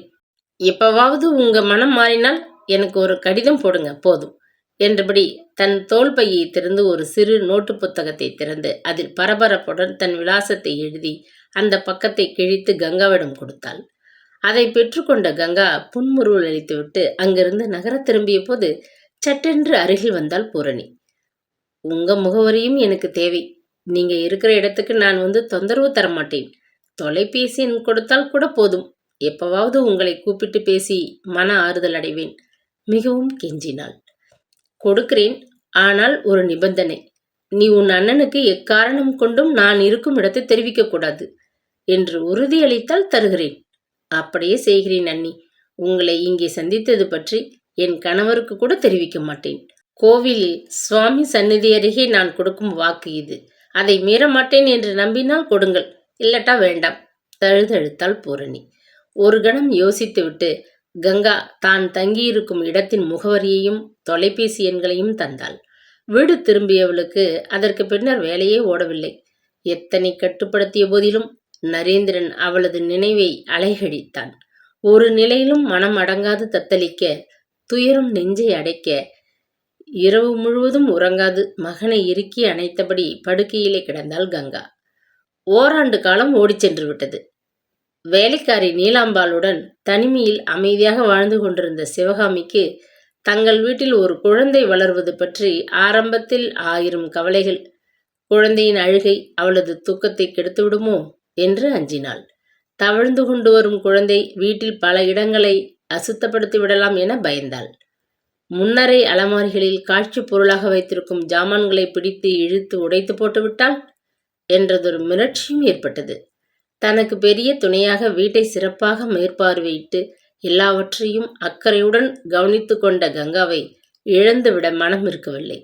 [SPEAKER 1] எப்பவாவது உங்க மனம் மாறினால் எனக்கு ஒரு கடிதம் போடுங்க போதும் என்றபடி தன் தோள் பையை திறந்து ஒரு சிறு நோட்டு புத்தகத்தை திறந்து அதில் பரபரப்புடன் தன் விலாசத்தை எழுதி அந்த பக்கத்தை கிழித்து கங்காவிடம் கொடுத்தாள். அதை பெற்றுக்கொண்ட கங்கா புன்முறுவல் அளித்துவிட்டு அங்கிருந்து நகர திரும்பிய போது சட்டென்று அருகில் வந்தாள் பூரணி. உங்க முகவரியும் எனக்கு தேவை. நீங்க இருக்கிற இடத்துக்கு நான் வந்து தொந்தரவு தரமாட்டேன். தொலைபேசி எண் கொடுத்தால் கூட போதும். எப்பவாவது உங்களை கூப்பிட்டு பேசி மன ஆறுதல் அடைவேன். மிகவும் கெஞ்சினாள். கொடுக்கிறேன், ஆனால் ஒரு நிபந்தனை. நீ உன் அண்ணனுக்கு எக்காரணம் கொண்டும் நான் இருக்கும் இடத்தை தெரிவிக்க கூடாது என்று உறுதியளித்தால் தருகிறேன். அப்படியே செய்கிறேன் அண்ணி. உங்களை இங்கே சந்தித்தது பற்றி என் கணவருக்கு கூட தெரிவிக்க மாட்டேன். கோவிலில் சுவாமி சந்நிதி அருகே நான் கொடுக்கும் வாக்கு இது. அதை மீற மாட்டேன் என்று நம்பினால் கொடுங்கள், இல்லட்டா வேண்டாம் தழுதழுத்தாள் பூரணி. ஒரு கணம் யோசித்துவிட்டு கங்கா தான் தங்கியிருக்கும் இடத்தின் முகவரியையும் தொலைபேசி எண்களையும் தந்தாள். வீடு திரும்பியவளுக்கு அதற்கு பின்னர் வேலையே ஓடவில்லை. எத்தனை கட்டுப்படுத்திய போதிலும் நரேந்திரன் அவளது நினைவை அலைகழித்தான். ஒரு நிலையிலும் மனம் அடங்காது தத்தளிக்க, துயரம் நெஞ்சை அடைக்க, இரவு முழுவதும் உறங்காது மகனை இறுக்கி அணைத்தபடி படுக்கையிலே கிடந்தாள் கங்கா. ஓராண்டு காலம் ஓடிச் சென்று விட்டது. வேலைக்காரி நீலாம்பாளுடன் தனிமையில் அமைதியாக வாழ்ந்து கொண்டிருந்த சிவகாமிக்கு தங்கள் வீட்டில் ஒரு குழந்தை வளர்வது பற்றி ஆரம்பத்தில் 1000 கவலைகள். குழந்தையின் அழுகை அவளது தூக்கத்தை கெடுத்துவிடுமோ என்று அஞ்சினாள். தவழ்ந்து கொண்டு வரும் குழந்தை வீட்டில் பல இடங்களை அசுத்தப்படுத்தி விடலாம் என பயந்தாள். முன்னரை அலமாரிகளில் காட்சி பொருளாக வைத்திருக்கும் ஜாமான்களை பிடித்து இழுத்து உடைத்து போட்டுவிட்டாள் என்றதொரு மிரட்சியும் ஏற்பட்டது. தனக்கு பெரிய துணையாக வீட்டை சிறப்பாக மேற்பார்வையிட்டு எல்லாவற்றையும் அக்கறையுடன் கவனித்து கொண்ட கங்காவை இழந்துவிட மனம் இருக்கவில்லை.